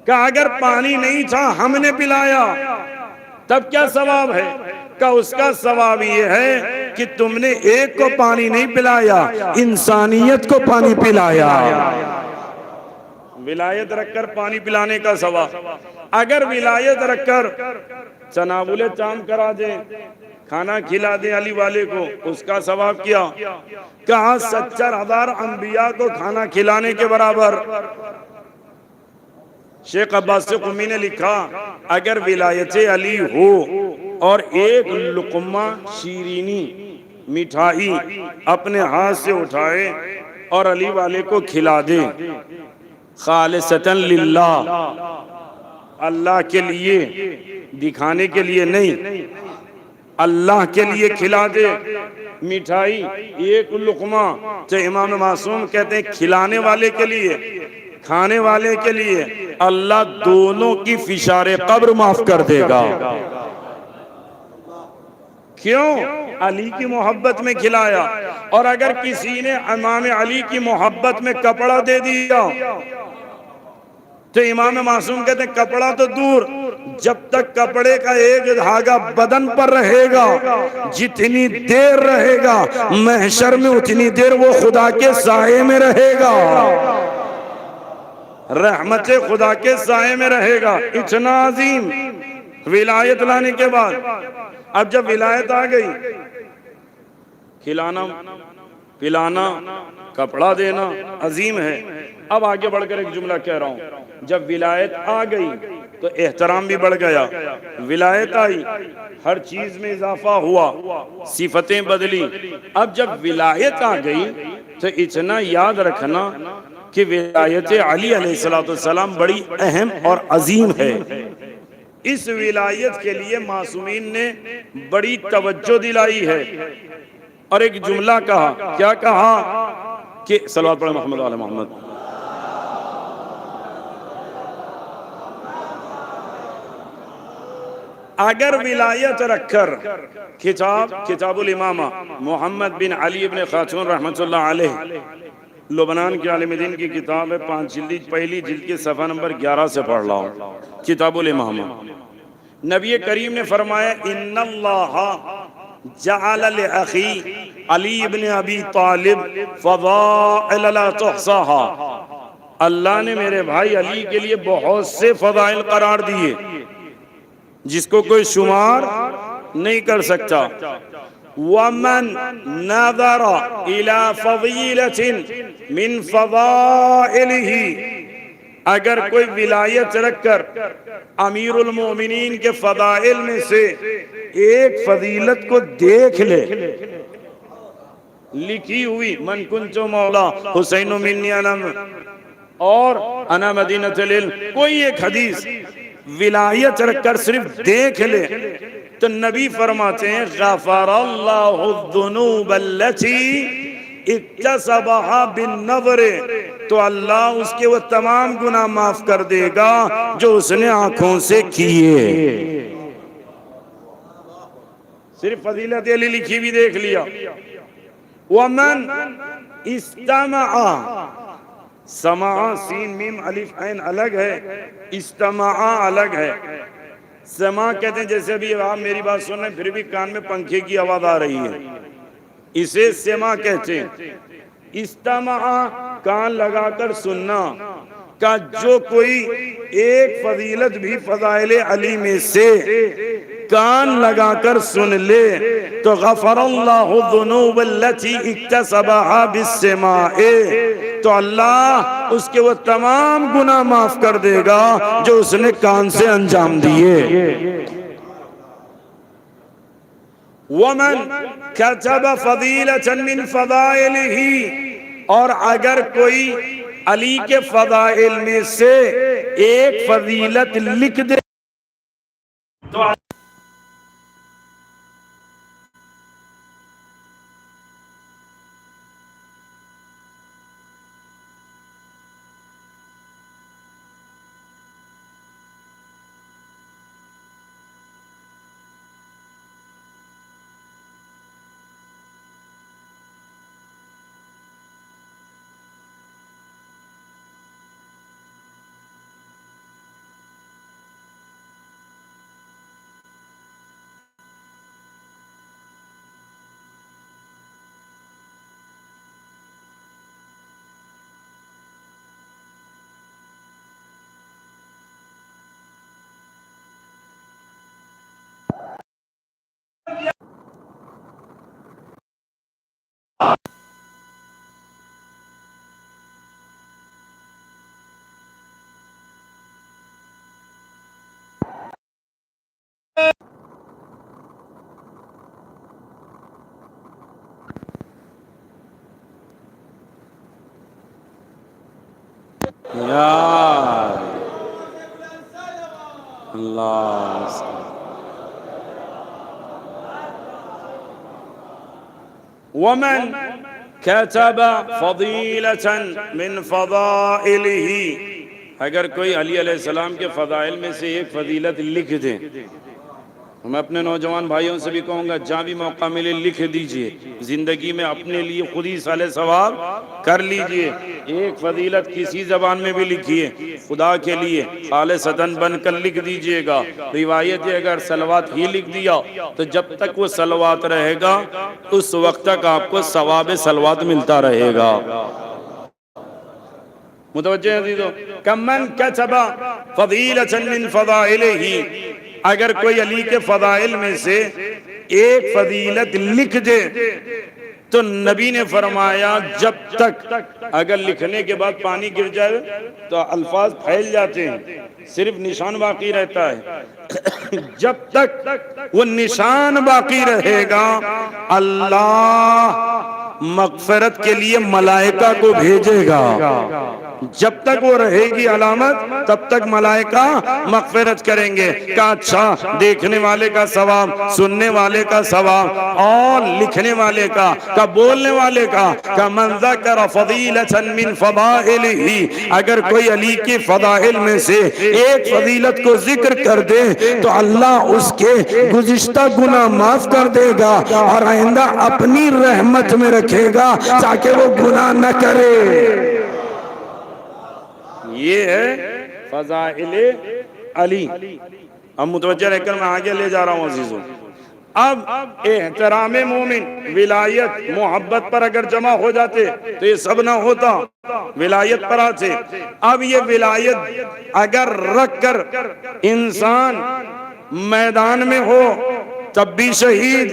का अगर पानी नहीं था, हमने पिलाया, तब क्या सवाब है? का उसका सवाब ये है कि तुमने एक को पानी नहीं पिलाया, इंसानियत को पानी पिलाया। विलायत रखकर पानी पिलाने का सवाब। अगर विलायत रखकर तनावुले ताम करा दे, खाना खिला दे अली वाले को, उसका सवाब क्या? कहा 70,000 अंबिया को खाना खिलाने के बराबर। शेख अब्बास कुमी ने लिखा, अगर विलायत अली हो और एक लुकमा शीरीनी मिठाई अपने हाथ से उठाए और अली वाले को खिला दे, खालिसतन लिल्लाह, अल्लाह के लिए, दिखाने के लिए नहीं, अल्लाह के लिए खिला दे मिठाई एक लुकमा, तो इमाम मासूम कहते हैं खिलाने वाले के लिए, खाने वाले के लिए अल्लाह दोनों की फिशारे कब्र माफ कर देगा। क्यों? अली की मोहब्बत में खिलाया। और अगर किसी ने इमाम अली की मोहब्बत में कपड़ा दे दिया तो इमाम मासूम कहते हैं कपड़ा तो दूर, जब तक कपड़े का एक धागा बदन पर रहेगा, जितनी देर रहेगा महशर में उतनी देर वो खुदा के साए में रहेगा, रहमत खुदा के साए में रहेगा। इतना अजीम विलायत लाने के बाद, अब जब विलायत आ गई, खिलाना पिलाना कपड़ा देना अजीम है। अब आगे बढ़कर एक जुमला कह रहा हूं, जब विलायत आ गई तो एहतराम भी बढ़ गया, विलायत आई हर चीज में इजाफा हुआ, सिफतें बदली। अब जब विलायत आ गई तो इतना याद रखना कि विलायत अली अलैहिस्सलाम बड़ी अहम और अजीम है। इस विलायत के लिए मासूमीन ने बड़ी तवज्जो दिलाई है। और एक जुमला कहा, क्या कहा कि सल्लल्लाहु अलैहि मोहम्मद वाले मोहम्मद, अगर विलायत रखकर किताबुल इमामा मोहम्मद बिन अली इब्न खातून रहमतुल्लाह अलैह, लुबनान के आलिम दीन की किताब है, 5 जिल्दी, पहली जिल्द के सफ़ा नंबर 11 से पढ़ रहा हूँ, किताबुल इमामा। नबी करीम ने फरमाया इन्नल्लाह जअल लिअखी अली इब्न अबी तालिब फ़ज़ाइल ला तुहसाहा, अल्लाह ने मेरे भाई अली के लिए बहुत से फ़ज़ाइल करार दिए जिसको कोई शुमार नहीं कर सकता। वमन नज़रा इला फ़ज़ीलतिन मिन फ़ज़ाइलिही, अगर कोई विलायत रखकर अमीरुल मोमिनीन के फ़ज़ाइल में से एक फजीलत को देख ले, लिखी हुई मन कुंतो मौला हुसैन मिन्नी अलम और अना मदीनतुल इल्म, कोई एक हदीस विलायत रखकर सिर्फ देख ले, तो नबी फरमाते हैं गफ़रल्लाहु ज़ुनूबल्लती इक्तसबहा बिन्नज़र, तो अल्लाह उसके वो तमाम गुनाह माफ कर देगा जो उसने आंखों से किए। सिर्फ फजीलत अली लिखी भी देख लिया। वमन इस्तमआ, समा सीन मीम अलिफ ऐन अलग है, इस्तमआ अलग है। समा कहते हैं जैसे अभी आप मेरी बात सुन रहे हैं फिर भी कान में पंखे की आवाज आ रही है, इसे सेमा कहते हैं। इस्तमा कान लगाकर सुनना का, जो कोई एक फजीलत भी फज़ाइल अली में से कान लगाकर सुन ले तो गफ़रल्लाहु ज़ुनूबल्लती इक्तसबहा बिस्समाए, तो अल्लाह उसके वो तमाम गुनाह माफ कर देगा जो उसने कान से अंजाम दिए। वमन कतब फज़ीलतन मिन फ़ज़ाइलिही, और अगर कोई अली के फ़ज़ाइल में से एक फजीलत लिख दे तो अल्लाह वमन कतबा फदीलतन मिन फदाइलिही, अगर कोई अली अलैहिस्सलाम के फदाइल में से एक फजीलत लिख दे, मैं अपने नौजवान भाइयों से भी कहूँगा, जहाँ भी मौका मिले लिख दीजिए, जिंदगी में अपने लिए खुद ही साले सवाब कर लीजिए। एक फजीलत किसी जबान में भी लिखिए, खुदा के लिए खालिसतन बनकर लिख दीजिएगा। रिवायत है अगर सलवात ही लिख दिया तो जब तक वो सलवात रहेगा उस वक्त तक आपको सवाब सलवात मिलता रहेगा। मुतवज्जे अज़ीज़ों, कमन कतबा फदीलतन मिन फदाइलिही, अगर कोई अली के फदाइल में से एक फजीलत लिख दे तो नबी ने फरमाया जब तक, अगर लिखने के बाद पानी गिर जाए तो अल्फाज फैल जाते हैं, सिर्फ निशान बाकी रहता है जब तक वो निशान बाकी रहेगा अल्लाह मगफिरत के लिए मलाइका को भेजेगा। जब तक वो रहेगी अलामत तब तक मलाइका मगफिरत करेंगे। का अच्छा, देखने वाले का सवाब, सुनने वाले का सवाब और लिखने वाले का बोलने वाले का मन ज़करा फदीलतन मिन फदाइलिही, अगर कोई अली के फदाइल में से एक फजीलत को जिक्र कर दे तो अल्लाह उसके गुज़िश्ता गुनाह माफ कर देगा और आइंदा अपनी रहमत में रखेगा ताकि वो गुनाह न करे। ये है फज़ाइले अली। अब मुतवज्जह रहकर मैं आगे ले जा रहा हूँ अजीजों। अब एहतराम मोमिन, विलायत, मोहब्बत पर अगर जमा हो जाते तो ये सब ना होता, विलायत पर आते। अब ये विलायत अगर रख कर इंसान मैदान में हो तब भी शहीद,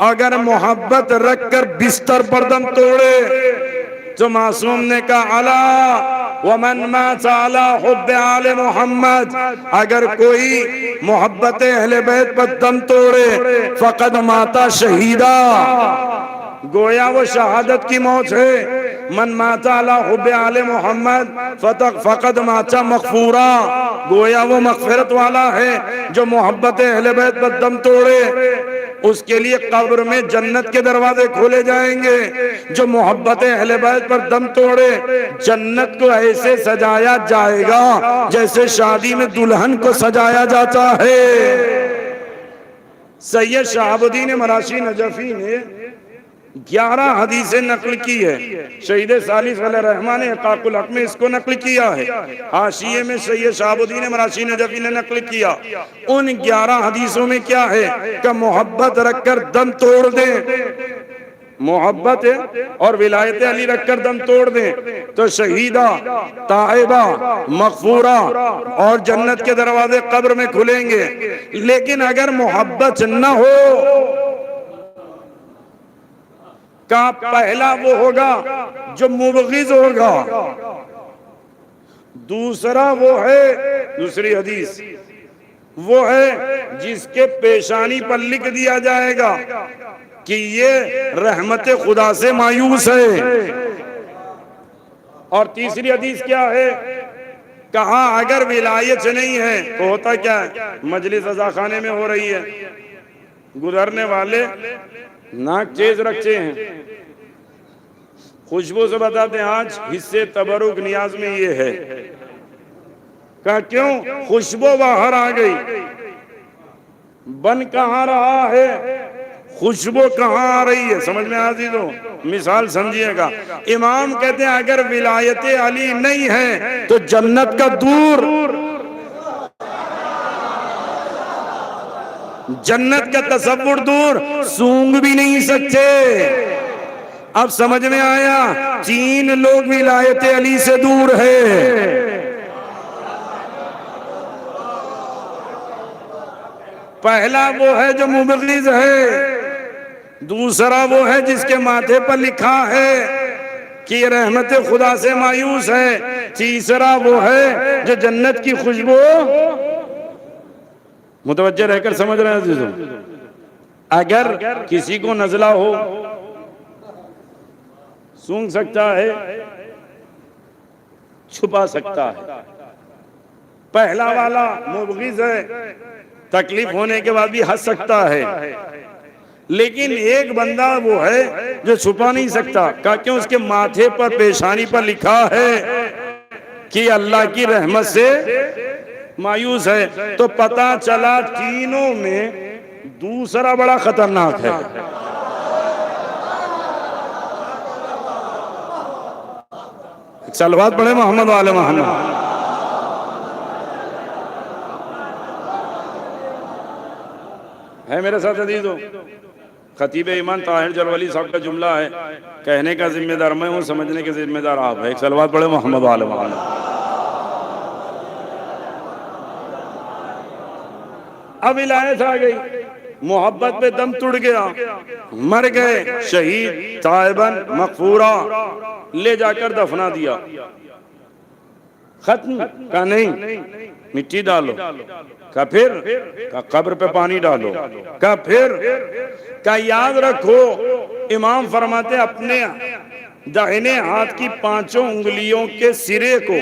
अगर मोहब्बत रख कर बिस्तर पर दम तोड़े तो मासूम ने कहा अला वमन माता अला हुब्बे आले मोहम्मद, अगर कोई मोहब्बत अहले बैत पर दम तोड़े फकद माता शहीदा, गोया वो शहादत की मौत है। मन माता अला हुब्बे आले मोहम्मद फकद माता मगफूरा, गोया वो मगफिरत वाला है जो मोहब्बत अहले बैत पर दम तोड़े, उसके लिए कब्र में जन्नत के दरवाजे खोले जाएंगे। जो मोहब्बत अहले बैत पर दम तोड़े जन्नत को ऐसे सजाया जाएगा जैसे शादी में दुल्हन को सजाया जाता है। सैयद शहाबुद्दीन मराशी नजफी ने 11 हदीसें नकल की है। शहीद सालिस रहमान ने काकुल हक में इसको नकल किया है। हाशिये में सैयद शहाबुद्दीन मराशी नजफी ने नकल किया। उन 11 हदीसों में क्या है कि मोहब्बत रखकर दम तोड़ दे, मोहब्बत और विलायत अली रखकर दम तोड़ दे तो शहीदा, ताइबा, मगफूरा और जन्नत के दरवाजे कब्र में खुलेंगे। लेकिन अगर मोहब्बत न हो का पहला वो होगा जो मुबग़िज़ होगा, दूसरा वो है, दूसरी हदीस वो है जिसके पेशानी पर लिख दिया जाएगा कि ये रहमत खुदा से मायूस है। और तीसरी हदीस क्या है, कहा अगर विलायत नहीं है तो होता क्या है, मजलिस रज़ाखाने में हो रही है, गुजरने वाले नाक तेज रखते हैं, खुशबू से बताते हैं आज हिस्से तबरुक नियाज में ये है। कहा क्यों, खुशबू बाहर आ गई, बन कहाँ रहा है, खुशबू कहाँ आ रही है, समझ में आती तो मिसाल समझिएगा। इमाम कहते हैं अगर विलायत अली नहीं है तो जन्नत का दूर, जन्नत का तसव्वुर दूर, सूंघ भी नहीं सकते। अब समझ में आया, 3 लोग विलायत अली से दूर है। पहला वो है जो मुबग़िज़ है, दूसरा वो है जिसके माथे पर लिखा है कि रहमत खुदा से मायूस है, तीसरा वो है जो जन्नत की खुशबू, मुतवज्जे रहकर समझ रहे हैं। अगर किसी को नज़ला हो सूंघ सकता है, छुपा सकता है, पहला वाला मुबगिज है, तकलीफ होने के बाद भी हंस सकता है, लेकिन एक बंदा वो है जो छुपा नहीं सकता। कहा क्यों? उसके माथे पर, पेशानी पर लिखा है कि अल्लाह की रहमत से मायूस है। तो पता चला तीनों में दूसरा बड़ा खतरनाक है। सलवात पढ़े मोहम्मद वाले मोहम्मद। है मेरे साथ अजीजों, खतीब ईमान ताहिर जलवली साहब का जुमला है, कहने का जिम्मेदार मैं हूं, समझने के जिम्मेदार आप है। एक सलवात पढ़े मोहम्मद वाले मोहम्मद। अब विलायत आ गई, मोहब्बत पे दम टूट गया, मर गए, शहीद ताइबन मगफूरा, ले जाकर दफना दिया, खत्म। का नहीं, मिट्टी डालो। का फिर? का कब्र पे पानी डालो। का फिर? का याद रखो, इमाम फरमाते अपने दाहिने हाथ की 5 उंगलियों के सिरे को,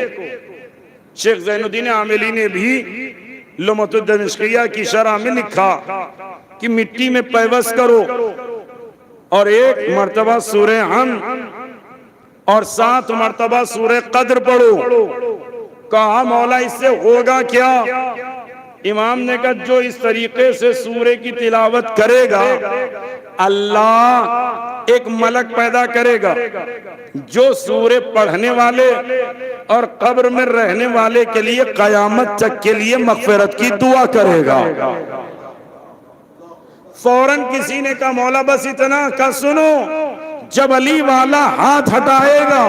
शेख ज़ैनुद्दीन आमिली ने भी लुमतुद दमिश्किया की शरह में लिखा कि मिट्टी में पैवस करो और 1 मर्तबा सूरह हम और 7 मर्तबा सूरह कद्र पढ़ो। कहा मौला इससे होगा क्या? इमाम ने कहा जो इस तरीके से सूरे की तिलावत करेगा, अल्लाह एक मलक पैदा करेगा जो सूरे पढ़ने वाले और कब्र में रहने वाले के लिए कयामत तक के लिए मगफिरत की दुआ करेगा। फौरन किसी ने कहा मौला बस इतना। का सुनो, जब अली वाला हाथ हटाएगा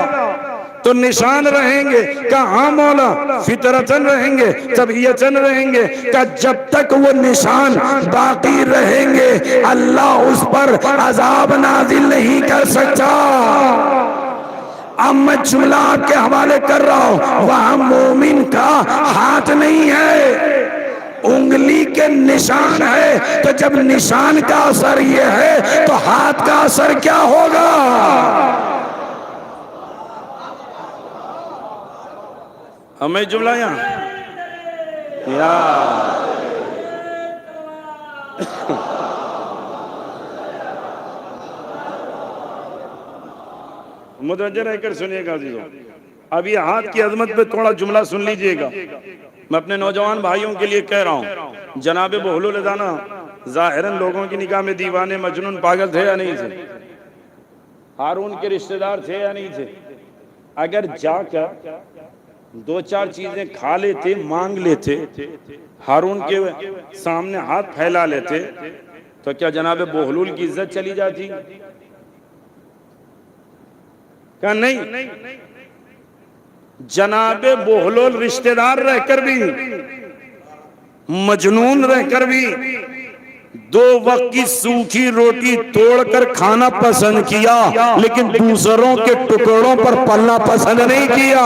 तो निशान रहेंगे। कहा हाँ मौला, फितरतन रहेंगे, तबीयतन रहेंगे। का जब तक वो निशान बाकी रहेंगे अल्लाह उस पर अजाब नाजिल नहीं कर सकता। अब मैं जुमला आपके हवाले कर रहा हूं, वहां मोमिन का हाथ नहीं है, उंगली के निशान है। तो जब निशान का असर ये है तो हाथ का असर क्या होगा? हमें जुमला या मुतवज्जह रहकर सुनिएगा अजीजों। अब ये हाथ की अजमत पे थोड़ा जुमला सुन लीजिएगा। मैं अपने नौजवान भाइयों के लिए कह रहा हूँ, जनाब बहलुल अदाना जाहिरन लोगों की निगाह में दीवाने मजनून पागल थे या नहीं थे? हारून के रिश्तेदार थे या नहीं थे? अगर जाकर 2-4 चीजें खा लेते, मांग लेते, हारून के सामने हाथ फैला लेते, तो क्या जनाब बहलुल की इज्जत चली जाती? क्या नहीं? जनाबे बहलुल रिश्तेदार रहकर भी, मजनून रहकर भी 2 वक्त की सूखी रोटी तोड़कर खाना पसंद किया, लेकिन दूसरों के टुकड़ों पर पलना पसंद नहीं किया।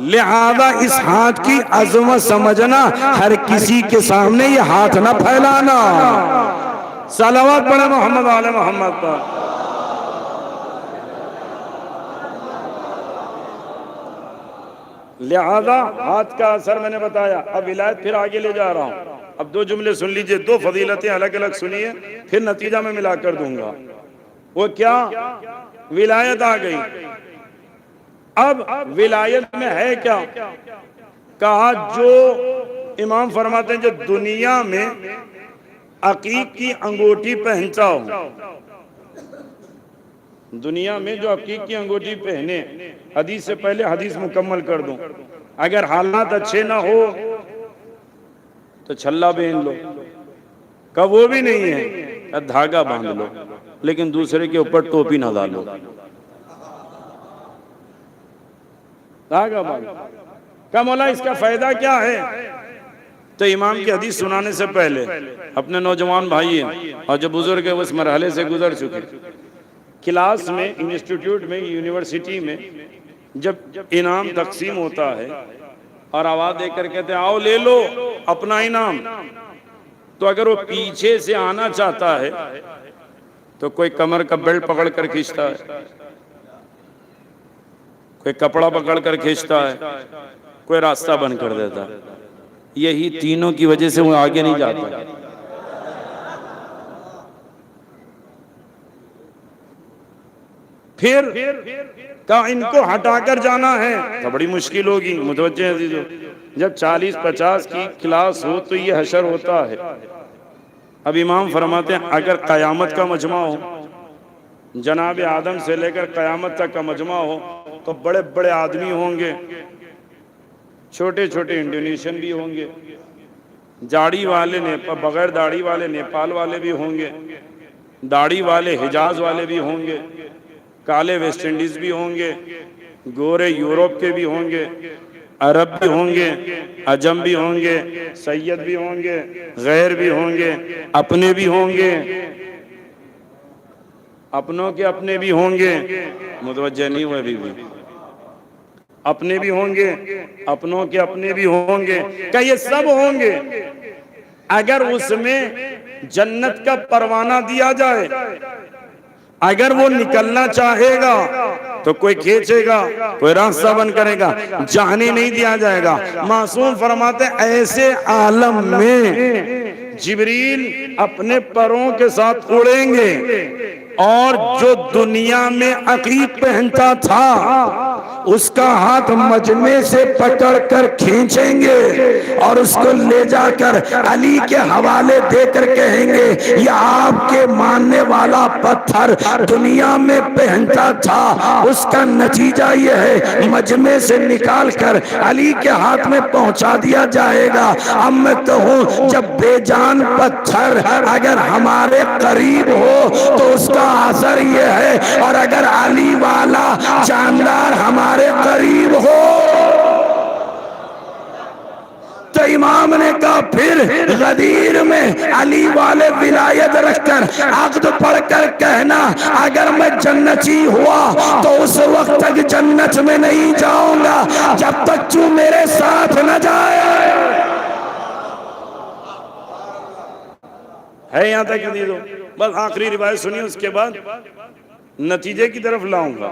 लिहाजा इस हाथ की अजमत समझना, हर किसी के सामने ये हाथ ना फैलाना। सलावत पढ़े मोहम्मद वाले मोहम्मद पर। लिहाजा हाथ का असर मैंने बताया। अब विलायत फिर आगे ले जा रहा हूं। अब 2 जुमले सुन लीजिए, 2 फजीलतें अलग अलग सुनिए, फिर नतीजा में मिला कर दूंगा। वो क्या? विलायत आ गई। अब विलायत में है क्या? कहा जो इमाम फरमाते हैं जो दुनिया में अकीक की अंगूठी पहनता हो, दुनिया में जो अकीक की अंगूठी पहने, हदीस से पहले हदीस मुकम्मल कर दूं, अगर हालात अच्छे ना हो तो छल्ला पहन लो, कब वो भी नहीं है, धागा बांध लो, लेकिन दूसरे के ऊपर टोपी ना डालो, धागा बांध। क्या मौला इसका फायदा क्या है? तो इमाम की हदीस सुनाने से पहले अपने नौजवान भाई हैं और जो बुजुर्ग है वो इस मरहले से गुजर चुके, क्लास में, इंस्टीट्यूट में, यूनिवर्सिटी में जब इनाम तकसीम होता है और आवाज देकर कहते हैं आओ ले लो अपना इनाम, तो अगर वो पीछे से आना चाहता है तो कोई कमर का बेल्ट पकड़ कर खींचता है, कोई कपड़ा पकड़ कर खींचता है, कोई रास्ता बंद कर देता है। यही तीनों की वजह से वो आगे नहीं जाता। फिर कहा इनको हटाकर जाना है तो बड़ी मुश्किल होगी। मुतवज्जे अजीजों, जब 40-50 की क्लास हो तो ये हशर होता है। अब इमाम फरमाते हैं अगर कयामत का मजमा हो, जनाब आदम से लेकर कयामत तक का मजमा हो, तो बड़े बड़े आदमी होंगे, छोटे छोटे इंडोनेशियन भी होंगे, दाढ़ी वाले नेपाल, बगैर दाढ़ी वाले नेपाल वाले भी होंगे, दाढ़ी वाले हिजाज वाले भी होंगे, काले वेस्ट इंडीज भी होंगे, गोरे यूरोप के भी होंगे, अरब भी होंगे, अजम भी होंगे, सैयद भी होंगे, गैर भी होंगे, अपने भी होंगे, अपनों के अपने भी होंगे। मुतवज्जे नहीं हुए अभी भी। अपने भी होंगे, अपनों के अपने भी होंगे, क्या ये सब होंगे? अगर उसमें जन्नत का परवाना दिया जाए, अगर वो निकलना चाहेगा तो कोई खींचेगा, कोई रास्ता बंद करेगा, जाने नहीं दिया जाएगा। मासूम फरमाते ऐसे आलम में जिब्रील अपने पैरों के साथ उड़ेंगे और जो दुनिया में अकीक पहनता था उसका हाथ मजमे से पकड़कर खींचेंगे और उसको ले जाकर अली के हवाले देकर कहेंगे ये आपके मानने वाला पत्थर दुनिया में पहनता था, उसका नतीजा ये है मजमे से निकालकर अली के हाथ में पहुंचा दिया जाएगा। अब मैं कहूं जब बेजान पत्थर अगर हमारे करीब हो तो उसका असर ये है, और अगर अली वाला जानदार हमारे करीब हो तो इमाम ने कहा फिर गदीर में अली वाले विलायत रखकर अक़्द पढ़कर कहना अगर मैं जन्नती हुआ तो उस वक्त तक जन्नत में नहीं जाऊंगा जब तक तू मेरे साथ न जाए। है यहां तक नहीं दो, बस आखिरी रिवायत सुनिए, उसके बाद नतीजे की तरफ लाऊंगा।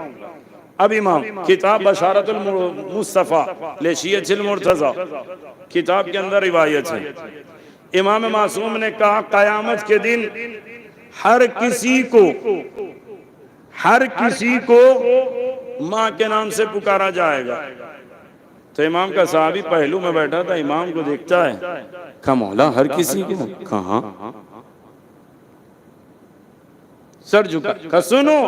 अब इमाम किताब बशारतुल मुस्तफा ले शिय्अतिल मुर्तज़ा किताब के अंदर रिवायत है, इमाम मासूम ने कहा कयामत के दिन हर किसी को माँ के नाम से पुकारा जाएगा। तो इमाम का साहबी पहलू में बैठा था, इमाम को देखता है, कहा मौला हर किसी को? कहा सर झुका, कहा सुनो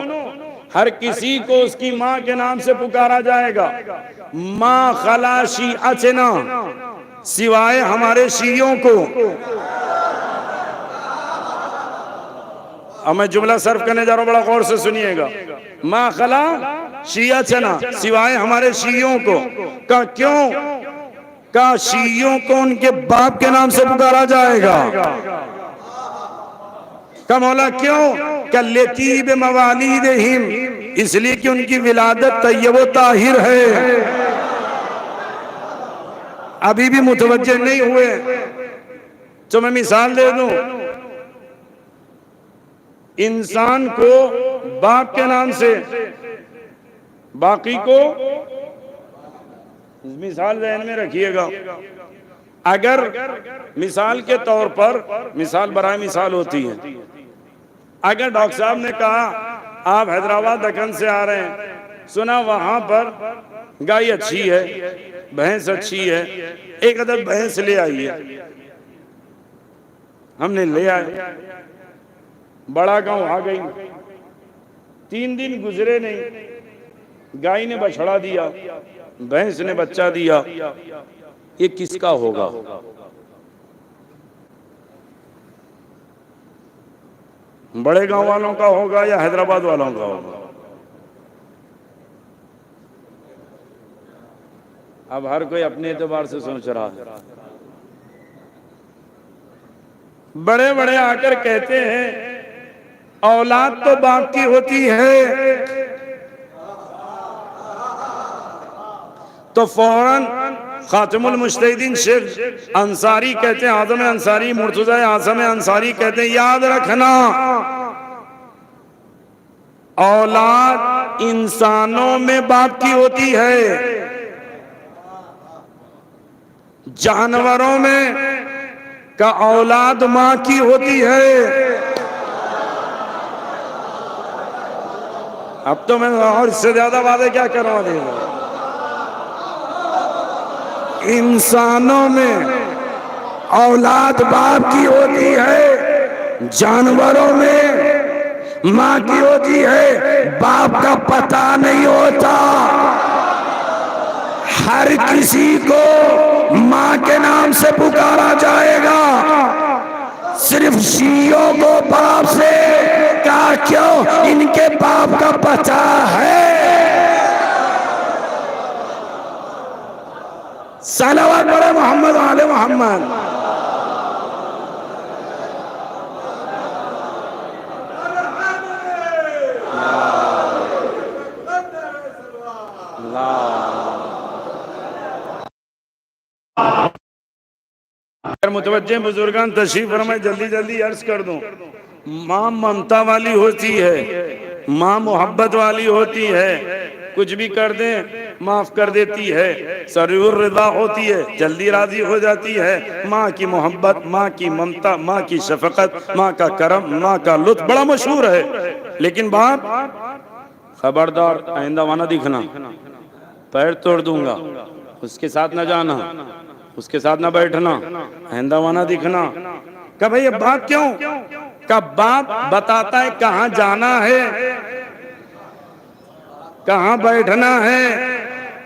हर किसी को उसकी माँ के नाम से पुकारा जाएगा। माँ खलाशी अचना, सिवाय हमारे शियों को। अब मैं जुमला सर्फ करने जा रहा हूं, बड़ा गौर से सुनिएगा। माँ खला शिया चना, सिवाय हमारे शियों को। का क्यों? का शियों को उनके बाप के नाम से पुकारा जाएगा। का मौला क्यों? कल्लतीब मवालिदिहिम, इसलिए कि उनकी विलादत तय्यब व ताहिर है। अभी भी मुतवज्जे नहीं हुए तो मैं मिसाल दे दूं, इंसान को बाप के नाम से, बाकी को मिसाल ज़हन में रखिएगा। अगर मिसाल के तौर पर, मिसाल बराए मिसाल होती है, अगर डॉक्टर साहब ने कहा आप हैदराबाद दक्कन से आ रहे हैं, सुना वहां पर गाय अच्छी है, भैंस अच्छी है, एक अदद भैंस ले आइए। हमने ले आए, बड़ा गांव आ गई, 3 दिन गुजरे नहीं, गाय ने बछड़ा दिया, भैंस ने बच्चा दिया, ये किसका होगा? बड़े गांव वालों का होगा या हैदराबाद वालों का होगा? अब हर कोई अपने एतबार से सोच रहा है। बड़े बड़े आकर कहते हैं औलाद तो बाप की होती है, तो फौरन खातिमुल मुज्तहिदीन शेख अंसारी कहते हैं, आज़म अंसारी, मुर्तज़ा आज़म अंसारी कहते हैं याद रखना औलाद इंसानों में बाप की होती है, जानवरों में का औलाद मां की होती है। अब तो मैं और इससे ज्यादा बातें क्या करवा देगा। इंसानों में औलाद बाप की होती है, जानवरों में मां की होती है। बाप का पता नहीं होता, हर किसी को मां के नाम से पुकारा जाएगा, सिर्फ शियों को बाप से कहा, क्यों? इनके बाप का पता है। सलावत पढ़े मोहम्मद वाले मोहम्मद। मुतवज्जे बुजुर्गान तशरीफ फरमाए, जल्दी जल्दी अर्ज कर दूं। माँ ममता वाली होती है, माँ मोहब्बत वाली होती है, कुछ भी कर दें माफ कर देती है, सरूर रिदा होती है, जल्दी राजी हो जाती है। माँ की मोहब्बत, माँ की ममता, माँ की शफकत, माँ का करम, माँ का लुत्फ बड़ा मशहूर है। लेकिन बाप, खबरदार आइंदा वहां दिखना, पैर तोड़ दूंगा, उसके साथ न जाना, उसके साथ ना बैठना, आइंदा वहां दिखना। कब भाई ये बात क्यों? कब बाप बताता है कहाँ जाना है, कहाँ बैठना है,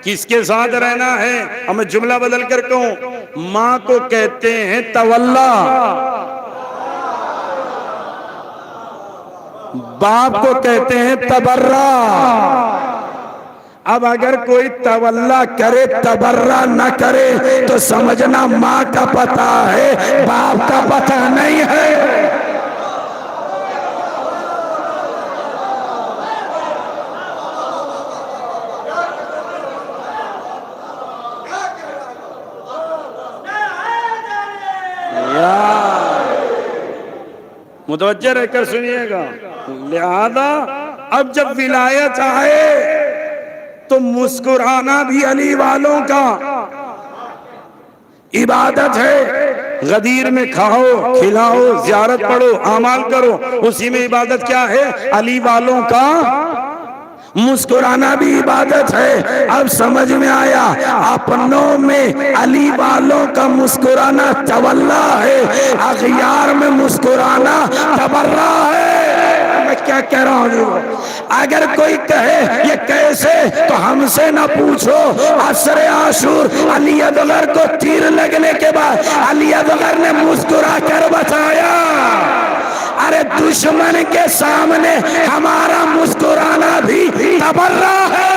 किसके साथ रहना है। अब मैं जुमला बदल कर कहूं, माँ को कहते हैं तवल्ला, बाप को कहते हैं तबर्रा। अब अगर कोई तवल्ला करे, तबर्रा न करे, तो समझना माँ का पता है, बाप का पता नहीं है। मुतवज्जे रहकर सुनिएगा। लिहाजा अब जब विलायत आए तो मुस्कुराना भी अली वालों का इबादत है। गदीर में खाओ, खिलाओ, ज़ियारत पढ़ो, आमाल करो, उसी में इबादत क्या है? अली वालों का मुस्कुराना भी इबादत है। अब समझ में आया, अपनों में अली वालों का मुस्कुराना तवल्ला है, अग़ियार में मुस्कुराना तबर्रा है। मैं क्या कह रहा हूँ? अगर कोई कहे ये कैसे, तो हमसे ना पूछो। असर आशूर अली असग़र को तीर लगने के बाद अली असग़र ने मुस्कुरा कर बताया, अरे दुश्मन के सामने हमारा मुस्कुराना भी तबर्रा है।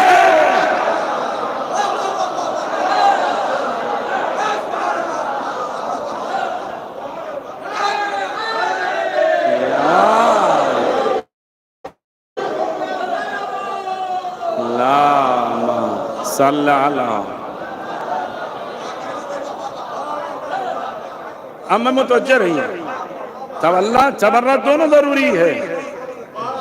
अब मैं मुतवज्जे रही है, तवल्ला तबर्रा दोनों जरूरी है।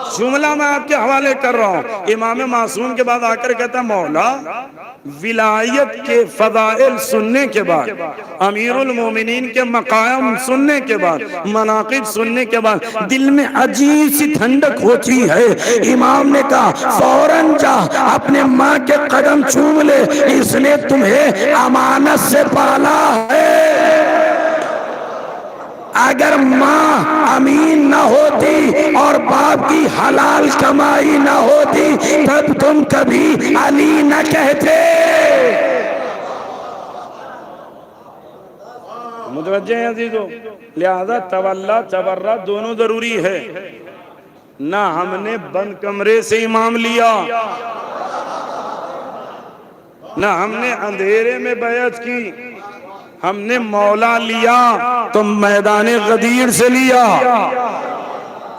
जुमला मैं आपके हवाले कर रहा हूँ। इमाम मासूम के बाद आकर कहता, मौला विलायत के फदाइल सुनने के बाद, अमीरुल मोमिनीन के मकाम सुनने के बाद, मनाकिब सुनने के बाद दिल में अजीब सी ठंडक होती है। इमाम ने कहा, फौरन जा अपने माँ के कदम चूम ले, इसने तुम्हें अमानत से पाला है। अगर माँ अमीन न होती और बाप की हलाल कमाई न होती, तब तुम कभी अली न कहते। मुतवज्जे अजीजों, लिहाजा तवल्ला तबर्रा दोनों जरूरी है। ना हमने बंद कमरे से इमाम लिया, ना हमने अंधेरे में बैअत की, हमने मौला लिया तो मैदान गदीर से लिया।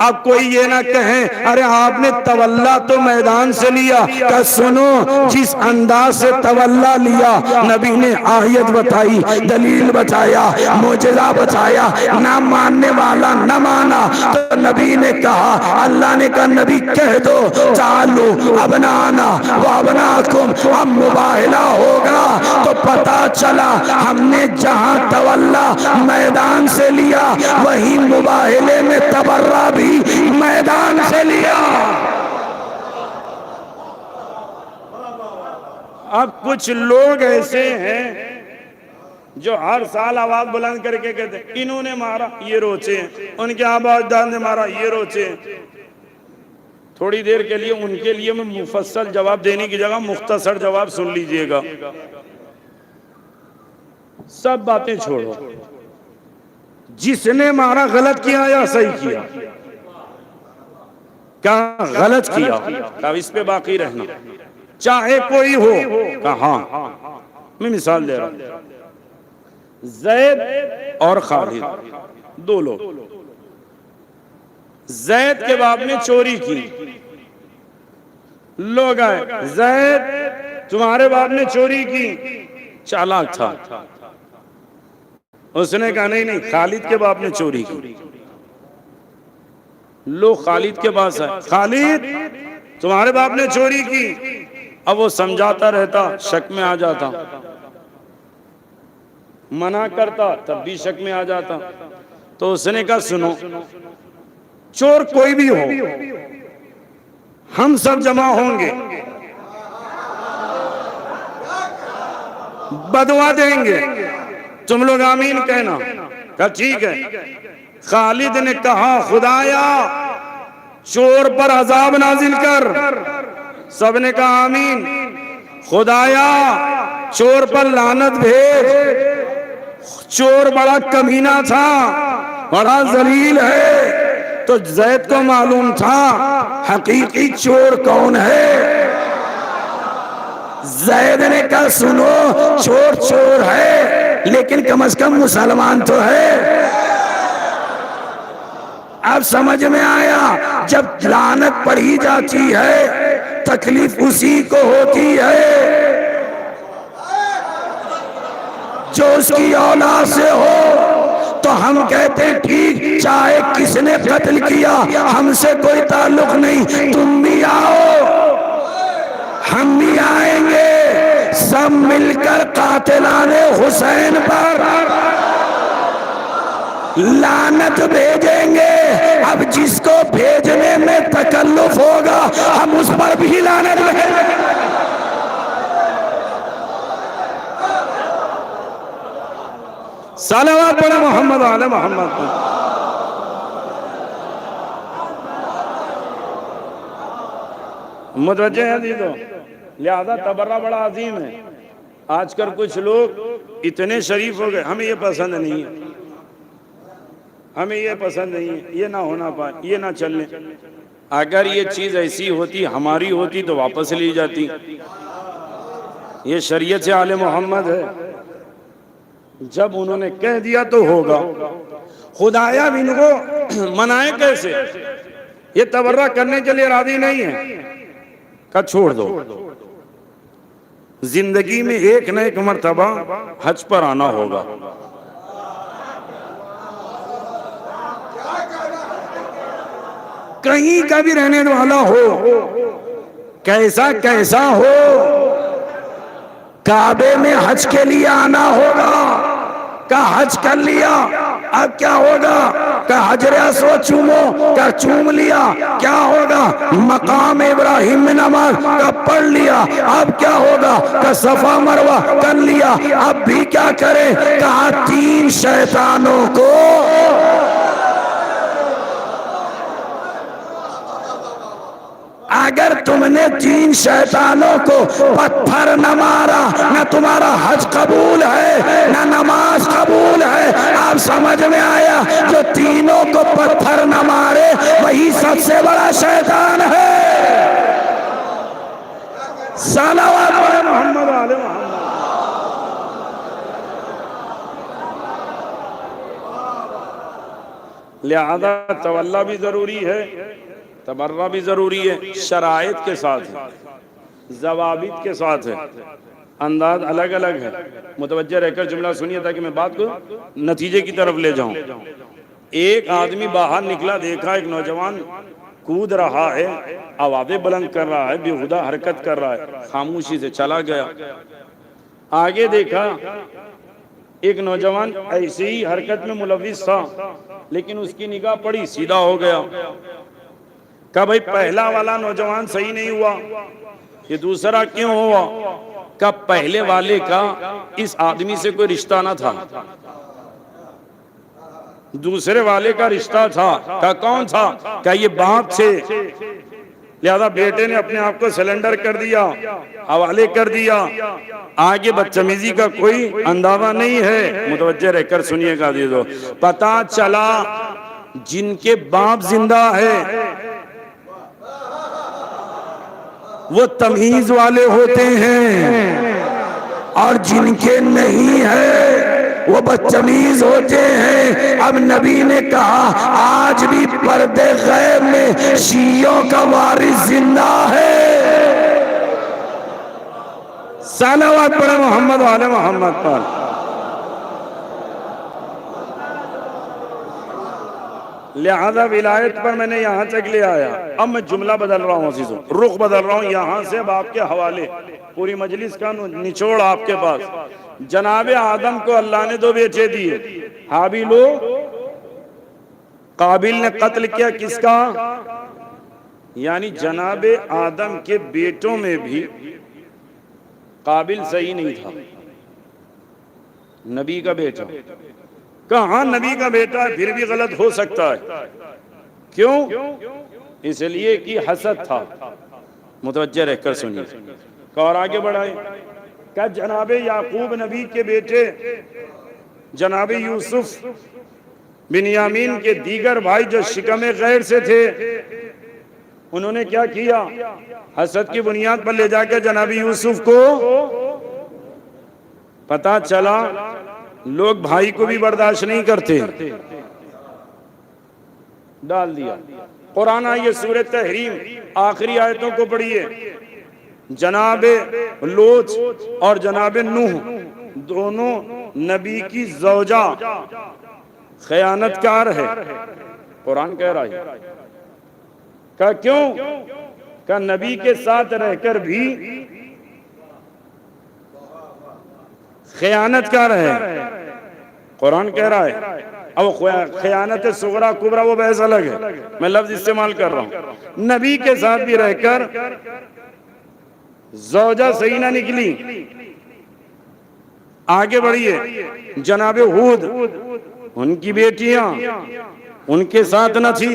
अब कोई ये ना कहे अरे आपने तवल्ला तो मैदान से लिया, का सुनो जिस अंदाज से तवल्ला लिया, नबी ने आयत बताई, दलील बताया, मोजज़ा बताया, ना मानने वाला न माना तो नबी ने कहा, अल्लाह ने कहा नबी कह दो चालू अबनाना व अबनाकुम, अब मुबाहिला होगा। तो पता चला हमने जहां तवल्ला मैदान से लिया वही मुबाहिले में तबर्रा भी मैदान से लिया। अब कुछ लोग ऐसे हैं जो हर साल आवाज बुलंद करके कहते इन्होंने मारा ये रोचे, उनके आबादार ने मारा ये रोचे। थोड़ी देर के लिए उनके लिए मैं मुफस्सल जवाब देने की जगह मुख्तसर जवाब सुन लीजिएगा। सब बातें छोड़ो, जिसने मारा गलत किया या सही किया? क्या गलत किया? क्या इस पे बाकी रहना, चाहे कोई हो। कहा मैं मिसाल दे रहा हूं, जैद और खालिद दो लोग, जैद के बाप ने चोरी की, लोग आए, जैद तुम्हारे बाप ने चोरी की, चालाक था, उसने कहा नहीं नहीं खालिद के बाप ने चोरी की। लोग खालिद के पास आए, खालिद तुम्हारे बाप ने चोरी की। अब वो समझाता रहता, शक में आ जाता, मना करता तब भी शक में आ जाता। तो उसने कहा सुनो, चोर कोई भी हो, हम सब जमा होंगे, बदवा देंगे, तुम लोग आमीन कहना। कहा ठीक है। खालिद ने कहा खुदाया चोर पर अजाब नाजिल कर। सबने कहा आमीन। खुदाया चोर पर लानत भेज, चोर बड़ा कमीना था, बड़ा जलील है। तो जैद को मालूम था हकीकी चोर कौन है। जैद ने कहा सुनो, चोर चोर है लेकिन कम से कम मुसलमान तो है। अब समझ में आया, जब लानत पढ़ी जाती है तकलीफ उसी को होती है जो उसकी औलाद से हो। तो हम कहते हैं ठीक, चाहे किसने कत्ल किया हमसे कोई ताल्लुक नहीं, तुम भी आओ हम भी आएंगे, सब मिलकर कातिलाने हुसैन पर लानत भेजेंगे। अब जिसको भेजने में तकल्लुफ होगा हम उस पर भी लानत भेजेंगे। सलावत पढ़े मोहम्मद आले मोहम्मद। मुतवज्जे हैं दीदो, लिहाजा तबर्रा बड़ा अजीम है। आजकल कुछ लोग इतने शरीफ हो गए, हमें ये पसंद नहीं है, हमें ये पसंद नहीं है, ये ना होना पाए, ये ना चलने। अगर ये चीज ऐसी होती हमारी होती तो वापस ली जाती। ये शरीयत से आले मोहम्मद है, जब उन्होंने कह दिया तो होगा। खुदाया इनको मनाए कैसे? ये तबर्रा करने के लिए राजी नहीं है। का छोड़ दो, जिंदगी में एक न एक मर्तबा हज पर आना होगा। कहीं का भी रहने वाला हो, कैसा कैसा हो, काबे में हज के लिए आना होगा। का हज कर लिया, अब क्या होगा? का हजर अस्वद चूमो, का चूम लिया, क्या होगा? मकाम इब्राहिम में नमाज का पढ़ लिया, अब क्या होगा? का सफा मरवा कर लिया, अब भी क्या करे? कहा तीन शैतानों को अगर तुमने तीन शैतानों को पत्थर न मारा, न तुम्हारा हज कबूल है न नमाज कबूल है। आप समझ में आया? जो तीनों को पत्थर न मारे वही सबसे बड़ा शैतान है। सलावत पढ़े मोहम्मद आले मोहम्मद। लिहाजा तवल्ला भी जरूरी है, तबर्रा भी जरूरी है, शराइत के साथ है, जवाबित के साथ है, अंदाज अलग अलग है। मुतवज्जह रहकर जुमला सुनिए ताकि मैं बात को नतीजे की तरफ ले जाऊं। एक आदमी बाहर निकला, देखा एक नौजवान कूद रहा है, आवाज़ें बुलंद कर रहा है, बेहुदा हरकत कर रहा है, खामोशी से चला गया। आगे देखा एक नौजवान ऐसे ही हरकत में मुलविस था, लेकिन उसकी निगाह पड़ी, सीधा हो गया। कहा भाई पहला वाला नौजवान सही नहीं हुआ, ये दूसरा क्यों हुआ? कहा पहले वाले का इस आदमी से कोई रिश्ता ना था, दूसरे वाले का रिश्ता था। कहा कौन था? कहा ये बाप थे, लिहाजा बेटे ने अपने आप को सिलेंडर कर दिया, हवाले कर दिया। आगे बदतमीजी का कोई अंदाजा नहीं है। मुतवज्जह रहकर सुनिएगा अज़ीज़ों, पता चला जिनके बाप जिंदा है वो तमीज वाले होते हैं, और जिनके नहीं है वो बदतमीज होते हैं। अब नबी ने कहा आज भी पर्दे गैब में शियों का वारिस जिंदा है। सलावत पढ़े मोहम्मद वाले मोहम्मद पर। लिहाजा विलायत पर मैंने यहाँ तक ले आया। अब मैं जुमला बदल रहा हूँ अज़ीज़ों, रुख बदल रहा हूँ यहाँ से। अब आपके हवाले पूरी मजलिस का निचोड़ आपके पास। जनाबे आदम को अल्लाह ने दो बेटे दिए, हाबिल काबिल ने कत्ल किया किसका? यानी जनाबे आदम के बेटों में भी काबिल सही नहीं था, नबी का बेटा। कहाँ नबी का बेटा है, फिर भी गलत हो सकता है। क्यों? इसलिए कि हसद था। मुतवज्जह रहकर सुनिए और आगे बढ़ाए। क्या जनाबे याकूब नबी के बेटे जनाबे यूसुफ बिन्यामीन के दीगर भाई जो शिकमे गैर से थे, उन्होंने क्या किया? हसद की बुनियाद पर ले जाकर जनाबे यूसुफ को, पता चला लोग भाई को भी बर्दाश्त नहीं करते, डाल दिया। कुरान ये सूरह तहरीम आखिरी आयतों को पढ़िए। जनाबे लोत और जनाबे नूह दोनों नबी की ज़ौजा खयानतकार है, कुरान कह रहा है। क्या क्यों? क्या नबी के साथ रहकर भी खयानतकार है, कुरान कह रहा है। अब खयानत सुगरा कुबरा वो बहस अलग है, मैं लफ्ज इस्तेमाल कर रहा हूं। नबी के साथ भी रहकर ज़ौजा सही ना निकली। आगे बढ़िए। जनाबे हूद उनकी बेटियां उनके साथ न थी,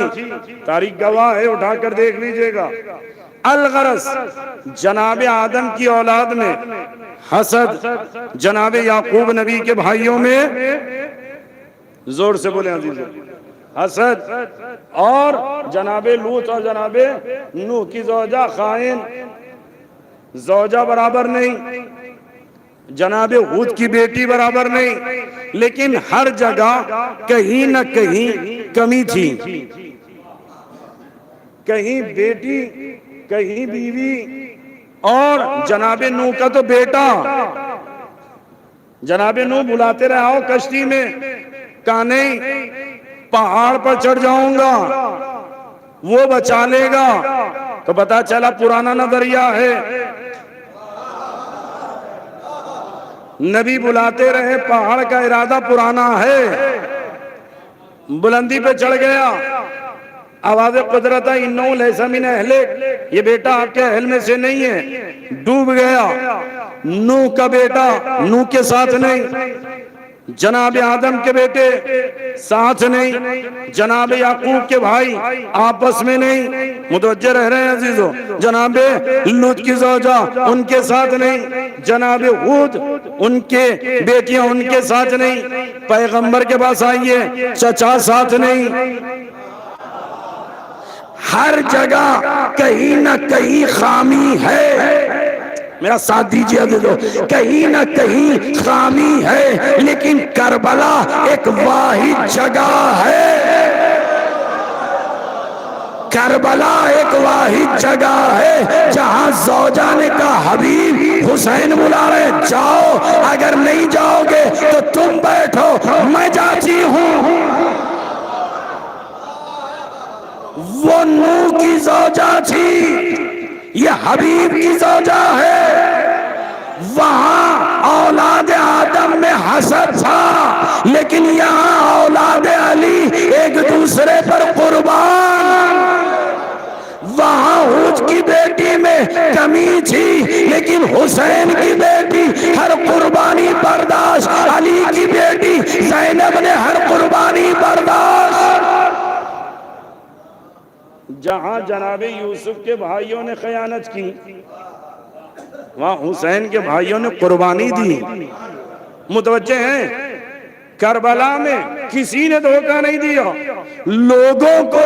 तारीख गवाह है, उठाकर देख लीजिएगा। अलगरस जनाबे आदम की औलाद में हसद जनाबे याकूब नबी के भाइयों में, जोर से बोले अजीज़ों, हसद। और जनाबे लूत और जनाबे नूह की ज़ौजा खाइन, ज़ौजा बराबर नहीं, जनाबे हूद की बेटी बराबर नहीं, लेकिन हर जगह कहीं न कहीं कमी थी। कहीं बेटी, कहीं बीवी। और जनाबे नूह का तो बेटा, जनाबे नूह बुलाते रहे आओ कश्ती में, कहा नहीं पहाड़ पर चढ़ जाऊंगा, वो बचा लेगा। तो पता चला पुराना नजरिया है। नबी बुलाते रहे, पहाड़ का इरादा पुराना है, बुलंदी पे चढ़ गया। आवाज़ कुदरत इन्नो लैसा मिन अहले, ये बेटा आपके अहल में से नहीं है, डूब गया। नूह का बेटा नूह के साथ नहीं, जनाब आदम के बेटे साथ नहीं, जनाब याकूब के भाई आपस में नहीं। मुतवज्जे रह रहे हैं अजीजों। जनाबे लूत की ज़ौजा उनके साथ नहीं, जनाबे हूद उनके बेटियां उनके साथ नहीं। पैगंबर के पास आइए, चचा साथ नहीं। हर जगह कहीं ना कहीं खामी है। मेरा साथ दीजिए अजीजों, कहीं ना कहीं खामी है, लेकिन करबला एक वाहिद जगह है। करबला एक वाहिद जगह है जहां ज़ौजा ने कहा हबीब हुसैन बुला रहे, जाओ, अगर नहीं जाओगे तो तुम बैठो, मैं जाती हूं। वो नूह की ज़ौजा थी, ये हबीब की ज़ौजा है। वहां औलाद आदम में हसद था, लेकिन यहाँ औलाद अली एक दूसरे पर कुर्बान। वहां हुज की बेटी में कमी थी, लेकिन हुसैन की बेटी हर कुर्बानी बर्दाश्त, अली की बेटी ज़ैनब ने हर कुर्बानी बर्दाश्त। जहां जनाबे यूसुफ के भाइयों ने खयानत की, वहां हुसैन के भाइयों ने कुर्बानी दी। मुतवज्जे हैं, करबला में किसी ने धोखा नहीं दिया, लोगों को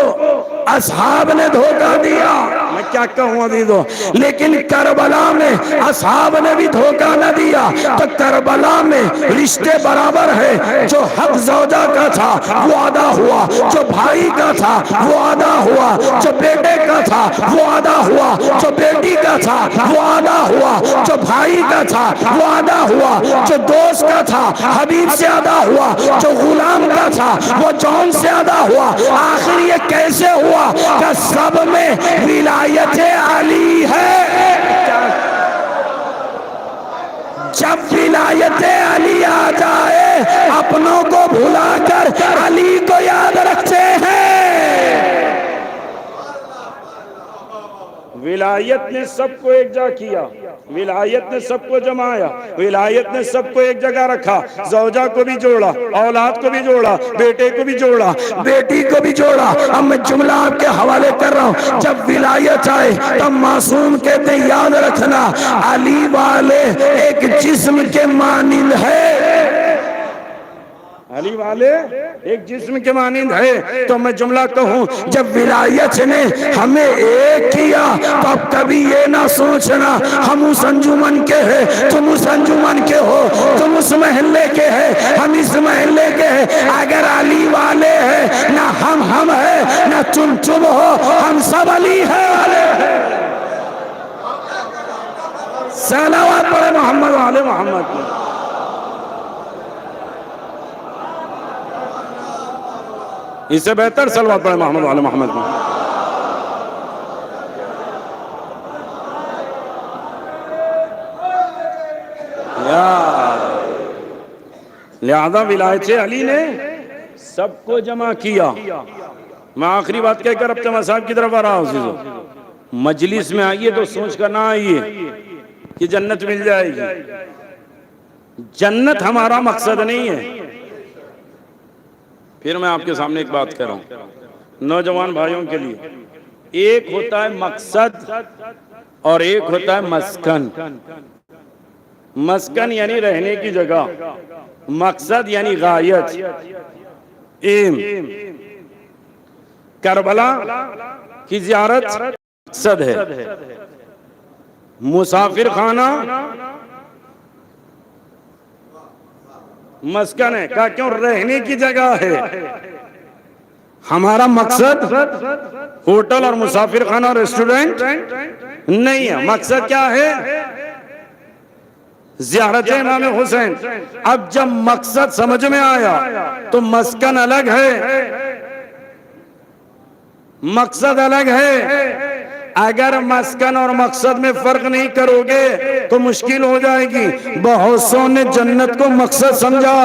असहाब ने धोखा दिया। मैं क्या कहूँ अभी तो, लेकिन करबला में असहाब ने भी धोखा न दिया। तो करबला में रिश्ते बराबर है, जो हक ज़ौजा का था वो अदा हुआ, जो भाई का था वो अदा हुआ, जो बेटे का था वो अदा हुआ, जो बेटी का था वो अदा हुआ, जो भाई का था वो अदा हुआ, जो दोस्त का था हबीब से अदा हुआ, जो गुलाम का था वो जौन से अदा हुआ। आखिर ये कैसे हुआ कि सब में विलायत अली है। जब विलायत अली आ जाए, अपनों को भुलाकर अली को याद रखते हैं। विलायत ने सबको एक जगह किया, विलायत ने सबको जमाया, विलायत ने सबको एक जगह रखा, ज़ौजा को भी जोड़ा, औलाद को भी जोड़ा, बेटे को भी जोड़ा, बेटी को भी जोड़ा। अब मैं जुमला आपके हवाले कर रहा हूँ। जब विलायत आए तब मासूम कहते याद रखना, अली वाले एक जिस्म के मानिंद है, अली वाले एक जिस्म के मानिंद है। तो मैं जुमला कहूँ, जब विलायत ने हमें एक किया तो अब कभी ये ना सोचना हम उस अंजुमन के हैं, तुम उस अंजुमन के हो, तुम उस महल्ले के हैं, हम इस महल्ले के हैं। अगर अली वाले हैं, ना हम है, ना तुम हो, हम सब अली है वाले हैं। सलावत पढ़े मोहम्मद वाले मोहम्मद। इससे बेहतर सलवात पढ़े मोहम्मद वाले मोहम्मद में। लिहाजा विलायत अली ने सबको जमा किया। मैं आखिरी बात कहकर अब तमा साहब की तरफ आ रहा हूँ। मजलिस में आइए तो सोच कर ना आइए कि जन्नत मिल जाएगी। जन्नत हमारा मकसद नहीं है। फिर मैं आपके सामने एक बात कर रहा हूं नौजवान भाइयों के लिए, एक होता है मकसद और एक होता है मस्कन। मस्कन यानी रहने की जगह, मकसद यानी गायत, एम। करबला की जियारत मकसद है, मुसाफिर खाना मस्कन है। क्या क्यों? रहने की जगह है। हमारा मकसद होटल और मुसाफिर खाना और रेस्टोरेंट नहीं है। मकसद क्या है? ज़ियारत इमाम हुसैन। अब जब मकसद समझ में आया तो मस्कन अलग है, मकसद अलग है। अगर मस्कन और मकसद में फर्क नहीं करोगे तो मुश्किल हो जाएगी। बहुत सौ ने जन्नत को मकसद समझा,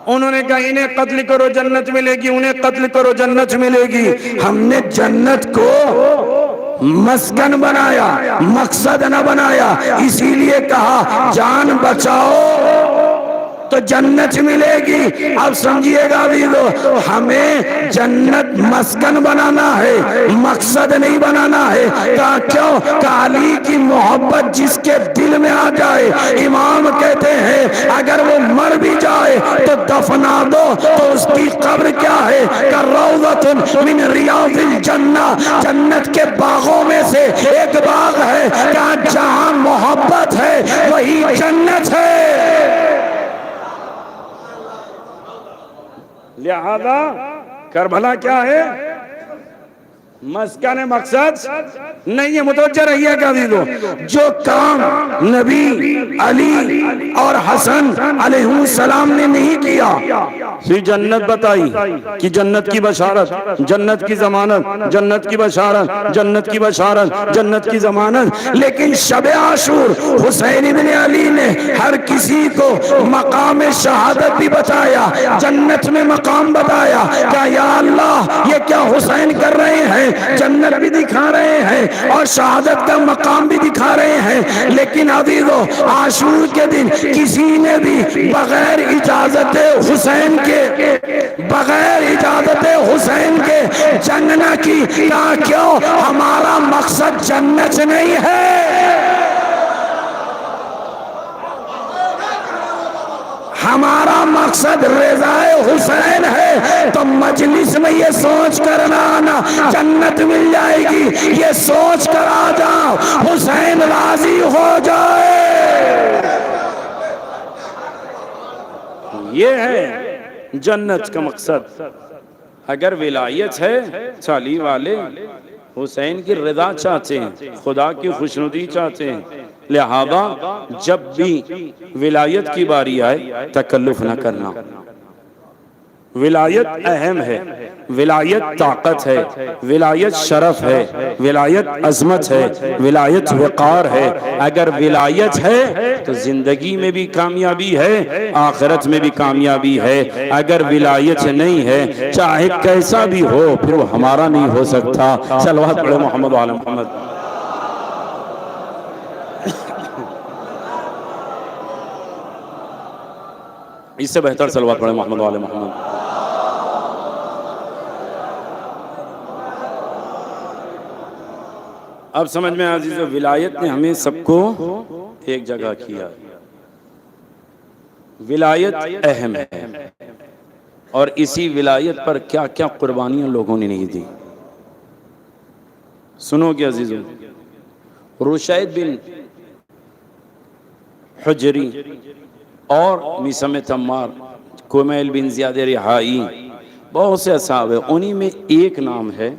उन्होंने कहा इन्हें कत्ल करो जन्नत मिलेगी, उन्हें कत्ल करो जन्नत मिलेगी। हमने जन्नत को मस्कन बनाया, मकसद न बनाया। इसीलिए कहा जान बचाओ तो जन्नत मिलेगी। अब समझिएगा भी तो हमें जन्नत मस्कन बनाना है, मकसद नहीं बनाना है। कहा क्यों? अली की मोहब्बत जिसके दिल में आ जाए, इमाम कहते हैं अगर वो मर भी जाए तो दफना दो तो उसकी कब्र क्या है? का रौज़तुन मिन रियाज़िल जन्ना, जन्नत के बागों में से एक बाग है। कहा जहां मोहब्बत है वही जन्नत है। लिहाजा करबला क्या है? मस्कन मकसद नहीं है। मुतवज्जह रहिएगा अज़ीज़ों, जो काम नबी अली और हसन अलैहिस्सलाम ने नहीं किया, फिर जन्नत बताई कि जन्नत की बशारत, जन्नत की जमानत, जन्नत की बशारत, जन्नत की बशारत, जन्नत की जमानत। लेकिन शब आशूर हुसैन इब्न अली ने हर किसी को मकाम शहादत भी बताया, जन्नत में मकाम बताया। क्या या अल्लाह, ये क्या हुसैन कर रहे हैं? जन्नत भी दिखा रहे हैं और शहादत का मकाम भी दिखा रहे हैं। लेकिन अज़ीज़ों, आशूर के दिन किसी ने भी बगैर इजाजत हुसैन के, बगैर इजाजत हुसैन के जंग न की। क्यों? हमारा मकसद जन्नत नहीं है, हमारा मकसद रिज़ाए हुसैन है। तो मजलिस में ये सोच कर ना आना जन्नत मिल जाएगी, ये सोच कर आ जाओ हुसैन राजी हो जाए। ये है जन्नत का मकसद। अगर विलायत है, चाली वाले हुसैन की रज़ा चाहते हैं, खुदा की खुशनुदी चाहते हैं, लिहाजा जब भी विलायत की बारी आए तकल्लुफ न करना। विलायत अहम है, विलायत ताकत है, विलायत शरफ है, विलायत अजमत है, विलायत वक़ार है। अगर विलायत है तो जिंदगी में भी कामयाबी है, आखिरत में भी कामयाबी है। अगर विलायत नहीं है, चाहे कैसा भी हो, फिर वो हमारा नहीं हो सकता। सल्लल्लाहु अलैहि मोहम्मद वाले मोहम्मद। इससे बेहतर सल्लल्लाहु अलैहि मोहम्मद वाले मोहम्मद। अब समझ में आ जाए, विलायत ने हमें सबको एक जगह किया। विलायत अहम है और इसी विलायत पर क्या क्या कुर्बानियां लोगों ने नहीं दी। सुनोगे अजीजों, रुशैद बिन हुजरी और मिसम तम्मार, कुमैल बिन ज़ियाद रिहाई, बहुत से असहाब है। उन्हीं में एक नाम है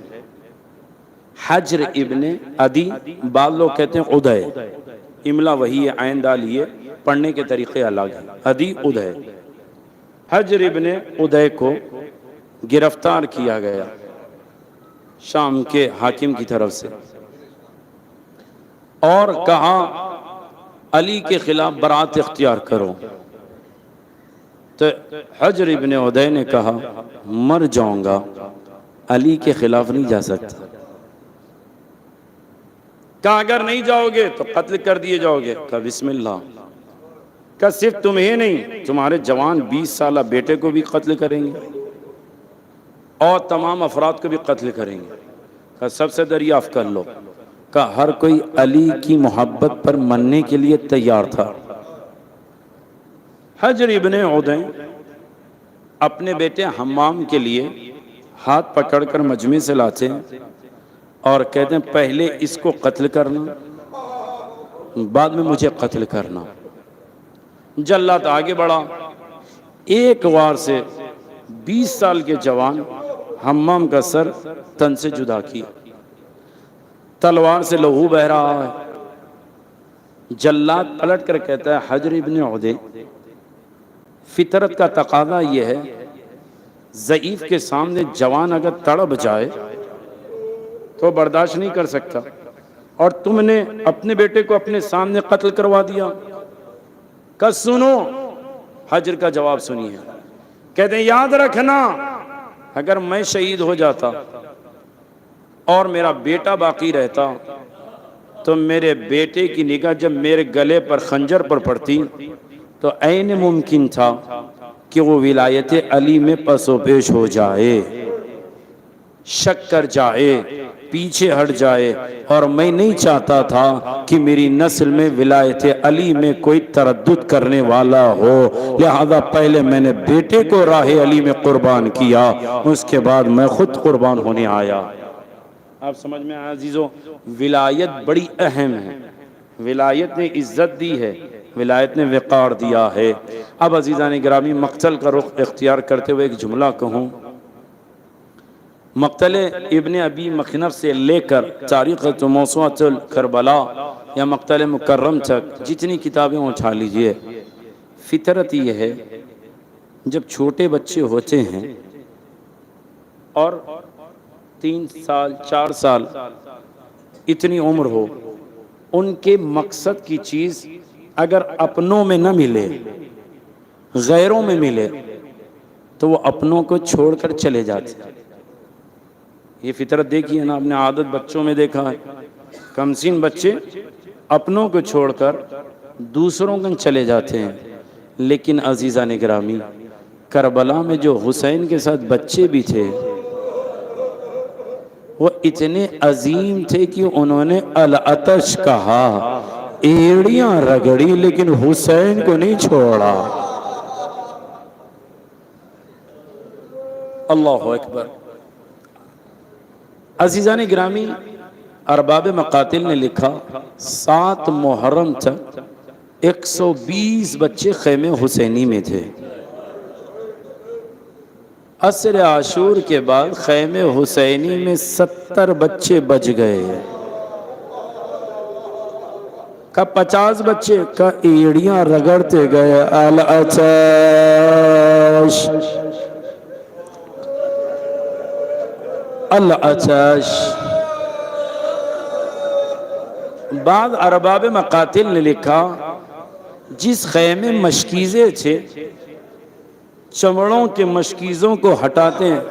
हज्र इब्ने अदी। बाद लोग कहते हैं उदय, इमला वही है, आइन डालिए, पढ़ने के तरीके अलग है। अदी उदय, हज्र इब्ने उदय को गिरफ्तार किया गया शाम के हाकिम की तरफ से और कहा अली के खिलाफ बरात इख्तियार करो। तो हज्र इब्ने उदय ने कहा मर जाऊंगा, अली के खिलाफ नहीं जा सकता। कहा अगर नहीं जाओगे तो कत्ल कर दिए जाओगे। कहा बिस्मिल्लाह। कहा सिर्फ तुम्हें नहीं, तुम्हारे जवान 20 साल बेटे को भी कत्ल करेंगे और तमाम अफराद को भी कत्ल करेंगे। कहा सबसे दरियाफ्त कर लो। कहा हर कोई अली की मोहब्बत पर मरने के लिए तैयार था। हज्र इब्ने उदय अपने बेटे हम्माम के लिए हाथ पकड़कर मजमे से लाते हैं और कहते हैं पहले इसको कत्ल करना, बाद में मुझे कत्ल करना। जल्लाद आगे बढ़ा, एक वार से 20 साल के जवान हम्माम का सर तन से जुदा किया। तलवार से लहू बह रहा है। जल्लाद पलट कर कहता है हज्र इब्ने उदय, फितरत का तकाजा यह है ज़ईफ के सामने जवान अगर तड़प जाए तो बर्दाश्त नहीं कर सकता, और तुमने अपने बेटे को अपने सामने कत्ल करवा दिया। कल सुनो, हज्र का जवाब सुनिए। कहते हैं याद रखना, अगर मैं शहीद हो जाता और मेरा बेटा बाकी रहता तो मेरे बेटे की निगाह जब मेरे गले पर खंजर पर पड़ती तो ऐन मुमकिन था कि वो विलायत अली में पसोपेश हो जाए, शक कर जाए, पीछे हट जाए। और मैं नहीं चाहता था कि मेरी नस्ल में विलायत अली में कोई तरद्दुद करने वाला हो, लिहाजा पहले मैंने बेटे को राह अली में कुर्बान किया, उसके बाद मैं खुद कुर्बान होने आया। आप समझ में आया अजीजों, विलायत बड़ी अहम है। विलायत ने इज्जत दी है, विलायत ने वक़ार दिया है। अब अजीज़ान गिरामी, मक़तल का रुख इख्तियार करते हुए एक जुमला कहूँ। मक्तल इब्न अबी मखनफ से लेकर तारीख़ मौसूअतुल करबला या मक्तल मुकर्रम तक जितनी किताबें उठा लीजिए, फितरत ये है जब छोटे बच्चे होते हैं और 3 साल 4 साल इतनी उम्र हो, उनके मकसद की चीज़ अगर अपनों में न मिले, गैरों में मिले, तो वो अपनों को छोड़कर चले जाते हैं। ये फितरत देखी है ना, अपने आदत बच्चों में देखा है। कमसीन बच्चे अपनों को छोड़कर दूसरों के चले जाते हैं। लेकिन अजीज़ा ने गिरामी, करबला में जो हुसैन के साथ बच्चे भी थे, वो इतने अजीम थे कि उन्होंने अल अतश कहा, एड़ियां रगड़ी, लेकिन हुसैन को नहीं छोड़ा। अल्लाहु अकबर। अजीज़ान गिरामी, अरबाब मकातिल ने लिखा 7 मुहर्रम तक 120 बच्चे खैमे हुसैनी में थे। असर आशूर के बाद खैमे हुसैनी में 70 बच्चे बच गए। का 50 बच्चे का एड़ियां रगड़ते गए। अल अतश अल अतश। बाद अरबाब मकातिल ने लिखा, जिस खैमे मशकीज़े थे, चमड़ों के मशकीज़ों को हटाते हैं,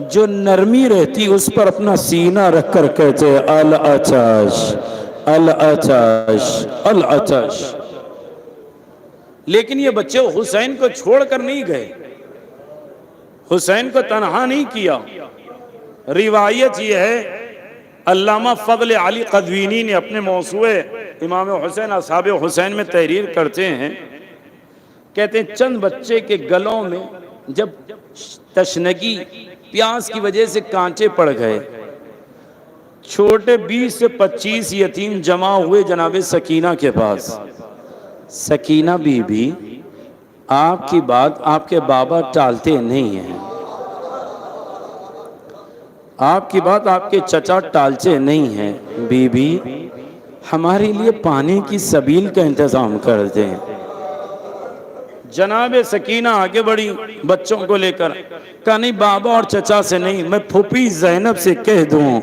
जो नरमी रहती उस पर अपना सीना रखकर कहते अल अतश अल अतश अल अतश। लेकिन ये बच्चे हुसैन को छोड़कर नहीं गए, हुसैन को तन्हा नहीं किया। रिवायत ये है, अल्लामा फजल अली कदवीनी ने अपने मौसूए इमाम हुसैन असहाब हुसैन में तहरीर करते हैं, कहते हैं चंद बच्चे के गलों में जब तशनगी प्यास की वजह से कांटे पड़ गए, छोटे 20 से 25 यतीम जमा हुए जनाबे सकीना के पास। सकीना बीबी, आपकी बात आपके बाबा टालते नहीं हैं, आपकी बात आपके चचा टालते नहीं हैं। बीबी, हमारे लिए पानी की सबील का इंतजाम कर दें। जनाबे सकीना आगे बढ़ी बच्चों को लेकर, कहा नहीं बाबा और चचा से नहीं, मैं फूफी ज़ैनब से कह दूं।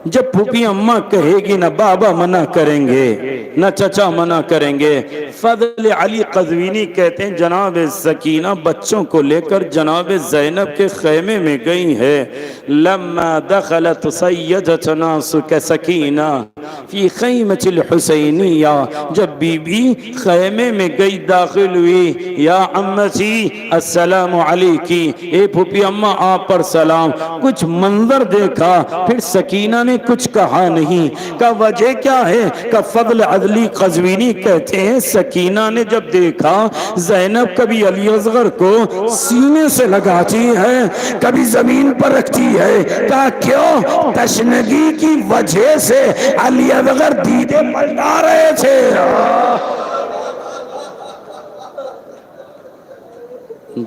जब फूफी अम्मा कहेगी ना बाबा मना करेंगे ना चचा मना करेंगे। फजल अली कज़वीनी कहते हैं जनाब सकीना बच्चों को लेकर जनाब ज़ैनब के खैमे में गई है। लम्मा दखलत सय्यदतना सकीना फी खैमतिल हुसैनिया, जब बीबी खैमे में गई दाखिल हुई, या अम्मती अस्सलामु अलैकी, ए फूफी अम्मा आप पर सलाम। कुछ मंजर देखा, फिर सकीना ने कुछ कहा नहीं। का वजह क्या है? का फजल अली कज़वीनी कहते हैं सकीना ने जब देखा ज़ैनब कभी अली असगर को सीने से लगाती है, कभी जमीन पर रखती है। कहा क्यों? तशनगी की वजह से अली असगर दीदे पलटा रहे थे।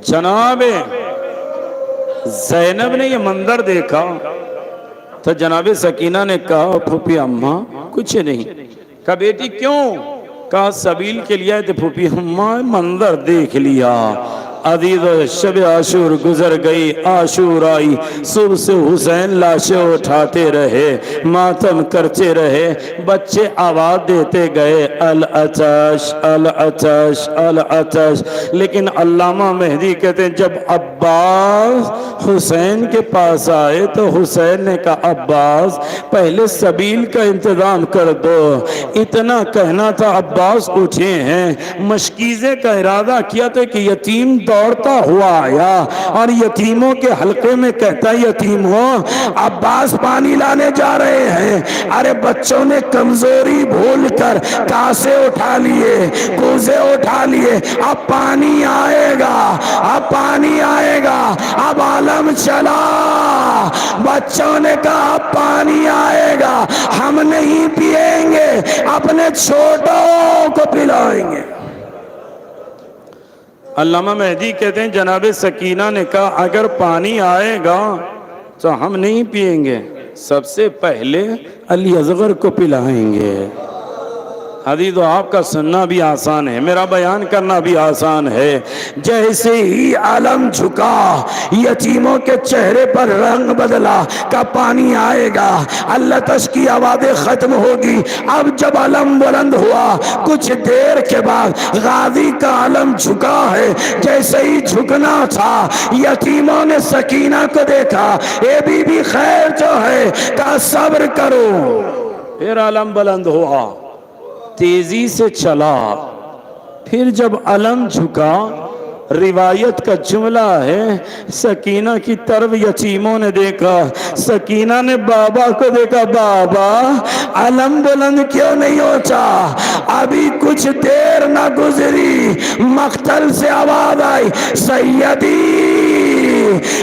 जनाबे ज़ैनब ने ये मंजर देखा तो जनाबे सकीना ने कहा फूफी अम्मा कुछ नहीं। कहा बेटी क्यों? कहा सबील के लिए तो फूफी अम्मा मंजर देख लिया। अजीज शब आशूर गुजर गई, आशूर आई, सुबह से हुसैन लाशें उठाते रहे, मातम करते रहे, बच्चे आवाज देते गए अल अतश अल अतश अल अतश। लेकिन अल्लामा मेहदी कहते हैं जब अब्बास हुसैन के पास आए तो हुसैन ने कहा अब्बास पहले सबील का इंतजाम कर दो। इतना कहना था, अब्बास उठे हैं, मशकीज़े का इरादा किया तो एक यतीम दौड़ता हुआ आया और यतीमों के हलके में कहता यतीम हो अब्बास पानी लाने जा रहे हैं। अरे बच्चों ने कमजोरी भूलकर कासे उठा लिए, कूजे उठा लिए, अब पानी आएगा, अब पानी आएगा, अब आलम चला। बच्चों ने कहा अब पानी आएगा, हम नहीं पिएंगे, अपने छोटों को पिलाएंगे। अल्लामा मेहदी कहते हैं जनाबे सकीना ने कहा अगर पानी आएगा तो हम नहीं पिएंगे, सबसे पहले अली असगर को पिलाएंगे। हदीस तो आपका सुनना भी आसान है, मेरा बयान करना भी आसान है। जैसे ही आलम झुका, यतीमों के चेहरे पर रंग बदला का पानी आएगा, अल्लाह तश की आवाज़ें खत्म होगी। अब जब आलम बुलंद हुआ, कुछ देर के बाद गाजी का आलम झुका है। जैसे ही झुकना था, यतीमों ने सकीना को देखा, ए बीबी खैर जो है का सब्र करो। फिर आलम बुलंद हुआ, तेजी से चला। फिर जब अलम झुका, रिवायत का जुमला है, सकीना की तरफ यतीमों ने देखा, सकीना ने बाबा को देखा, बाबा अलम बुलंद क्यों नहीं होता? अभी कुछ देर न गुजरी, मख्तल से आवाज आई, सैयदी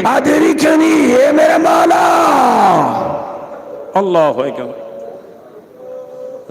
अदरिकनी, ये मेरे मौला। अल्लाह अकबर।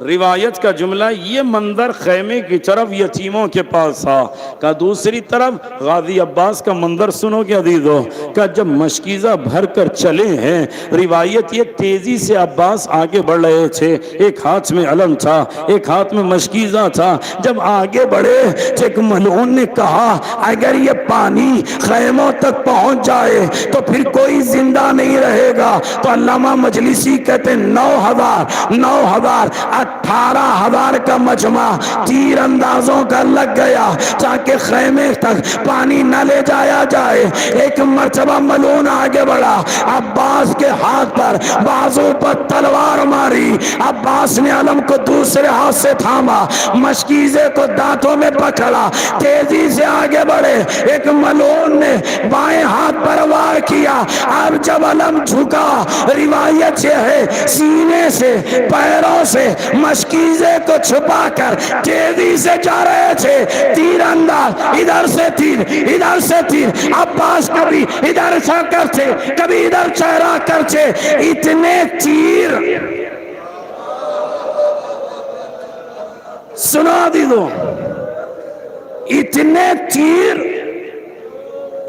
रिवायत का जुमला, ये मंदर खैमे की तरफ यतीमों के पास था। का दूसरी तरफ गाजी अब्बास का मंदर सुनोगे अजीजों, का जब मशकीज़ा भर कर चले हैं, रिवायत ये तेजी से अब्बास आगे बढ़ रहे थे, एक हाथ में अलम था, एक हाथ में मशकीज़ा था। जब आगे बढ़े, एक मलून ने कहा, अगर ये पानी खैमों तक पहुंच जाए तो फिर कोई जिंदा नहीं रहेगा। तो अल्लामा मजलिसी कहते 9,000 18,000 का मजमा तीर अंदाजों का लग गया ताकि खैमे तक पानी न ले जाया जाए। एक मर्तबा मलून आगे बढ़ा, अब्बास के हाथ पर बाजू पर तलवार मारी। अब्बास ने अलम को दूसरे हाथ से थामा, मशकीजे को दांतों में पकड़ा, तेजी से आगे बढ़े। एक मलून ने बाएं हाथ पर वार किया। अब जब अलम झुका, रिवायत यह है, सीने से पैरों से मशकीजे को छुपाकर तेजी से जा रहे थे। तीर अंदाज, इधर से तीर, इधर से तीर। अब्बास कभी इधर से करते, कभी इधर चेहरा करते। इतने तीर, सुना दी दो, इतने तीर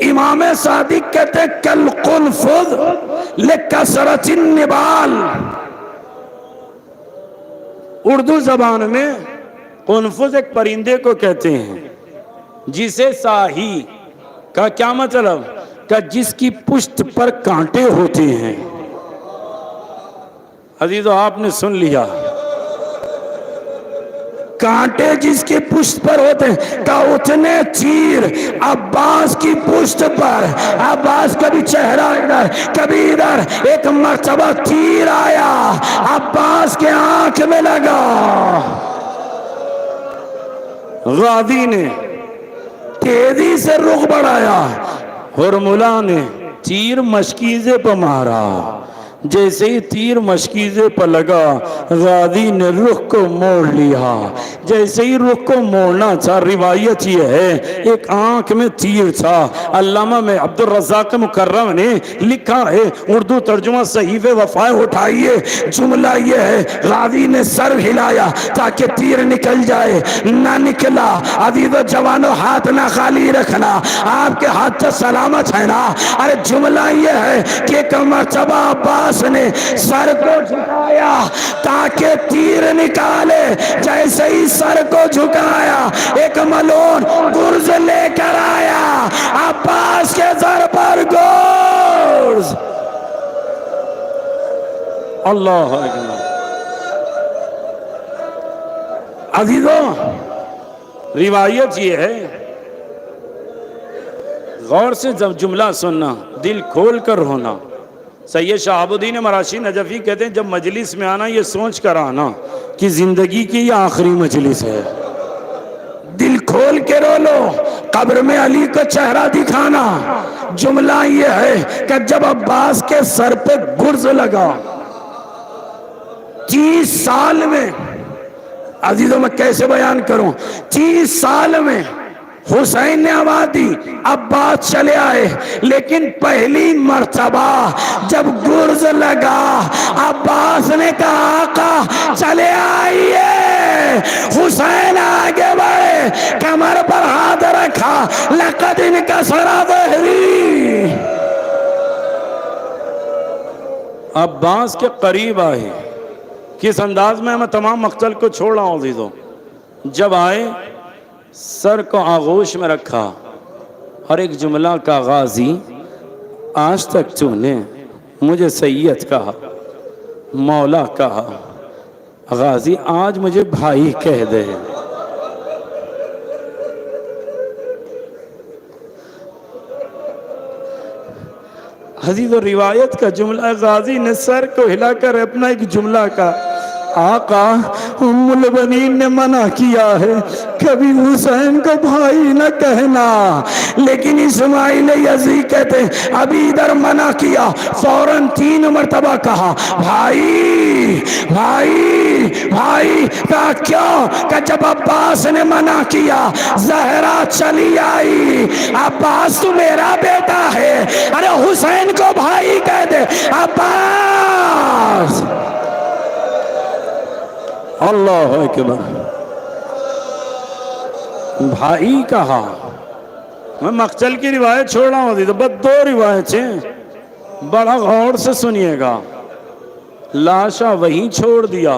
इमाम सादिक कहते कल कुलफुद ले कसरतिन निबाल। उर्दू जबान में कुनफुज एक परिंदे को कहते हैं, जिसे साही का क्या मतलब, का जिसकी पुष्ट पर कांटे होते हैं। अजीजों आपने सुन लिया, कांटे जिसके पुष्ट पर होते हैं, का उतने तीर अब्बास की पुष्ट पर। अब्बास कभी चेहरा इधर, कभी इधर। एक मर्तबा तीर आया, अब्बास के आंख में लगा। गाजी ने तेजी से रुख बढ़ाया, हुरमुला ने तीर मशकीजे पर मारा। जैसे ही तीर मशकीजे पर लगा, गाजी ने रुख को मोड़ लिया। जैसे ही रुख को मोड़ना था, रिवायत यह है, एक आंख में तीर था। अल्लामा में अब्दुल रज़्ज़ाक़ मुकर्रम ने लिखा है, उर्दू तर्जुमा सहीफ़े वफ़ा उठाइए, जुमला यह है, गाजी ने सर हिलाया ताकि तीर निकल जाए, ना निकला। अजीज़ो जवानों, हाथ ना खाली रखना, आपके हाथ तो सलामत है ना। अरे जुमला यह है कि एक मर्तबा अब्बास ने सर को झुकाया ताकि तीर निकाले। जैसे ही सर को झुकाया, एक मलून गुर्ज लेकर आया, अब्बास के सर पर गुर्ज। अल्लाह अकबर। अजीजों, रिवायत ये है, गौर से जब जुमला सुनना, दिल खोल कर होना। सैयद शहाबुद्दीन मराशी नजफी कहते हैं, जब मजलिस में आना, ये सोच कर आना कि जिंदगी की ये आखिरी मजलिस है। दिल खोल के रो लो, कब्र में अली को चेहरा दिखाना। जुमला ये है कि जब अब्बास के सर पे गुर्ज लगा, 30 साल में, अजीजों मैं कैसे बयान करूं, 30 साल में हुसैन ने आवाज दी, अब्बास चले आए। लेकिन पहली मर्तबा जब गुर्ज लगा, अब्बास ने कहा, आका चले आइए। हुसैन आगे बढ़े, कमर पर हाथ रखा, लक़द इनका सरा दहरी। अब्बास के करीब आए। किस अंदाज में मैं तमाम मकतल को छोड़ रहा हूँ अज़ीज़ों। जब आए सर को आगोश में रखा और एक जुमला का, गाजी आज तक तूने मुझे सैयद कहा, मौला कहा, गाजी आज मुझे भाई कह दे। अजीज़ रिवायत का जुमला, गाजी ने सर को हिलाकर अपना एक जुमला का, आका उम्मुल बनीन ने मना किया है कभी हुसैन को भाई न कहना, लेकिन इस्माइल यज़ी कहते अभी इधर मना किया, फौरन 3 मरतबा कहा भाई भाई भाई। कहा क्यों? का जब अब्बास ने मना किया ज़हरा चली आई, अब्बास तू मेरा बेटा है, अरे हुसैन को भाई कह दे अब्बास। अल्लाह अकबर। भाई कहा। मैं मकतल की रिवायत छोड़ रहा हूँ तो बस 2 रिवायतें बड़ा गौर से सुनिएगा। लाशा वहीं छोड़ दिया,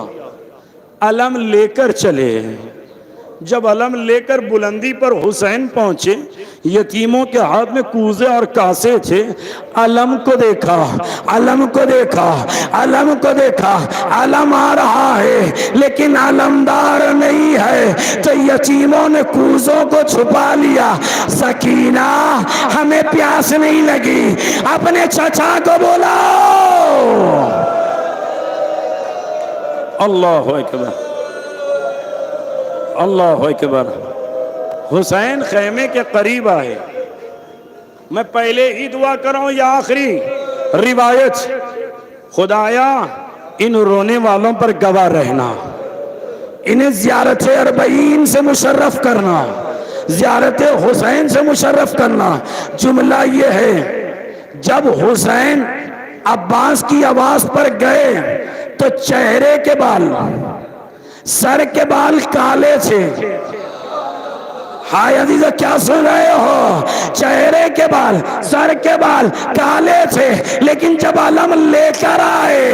अलम लेकर चले। जब अलम लेकर बुलंदी पर हुसैन पहुंचे, यतीमों के हाथ में कूजे और कासे थे। अलम को देखा, अलम को देखा, अलम को देखा, अलम आ रहा है लेकिन अलमदार नहीं है, तो यतीमों ने कूजों को छुपा लिया। सकीना हमें प्यास नहीं लगी, अपने चचा को बुलाओ। अल्लाह अकबर, अल्लाह अकबर। हुसैन खैमे के करीब आए। मैं पहले ही दुआ कर रहा हूं या आखिरी रिवायत, खुदाया इन रोने वालों पर गवाह रहना, इन्हें ज़ियारत अरबईन से मुशर्रफ करना, ज़ियारत हुसैन से मुशर्रफ करना। जुमला ये है, जब हुसैन अब्बास की आवाज पर गए तो चेहरे के बाल, सर के बाल काले थे। हाय अजीज़ क्या सुन रहे हो? चेहरे के बाल, सर के बाल काले थे, लेकिन जब अलम लेकर आए,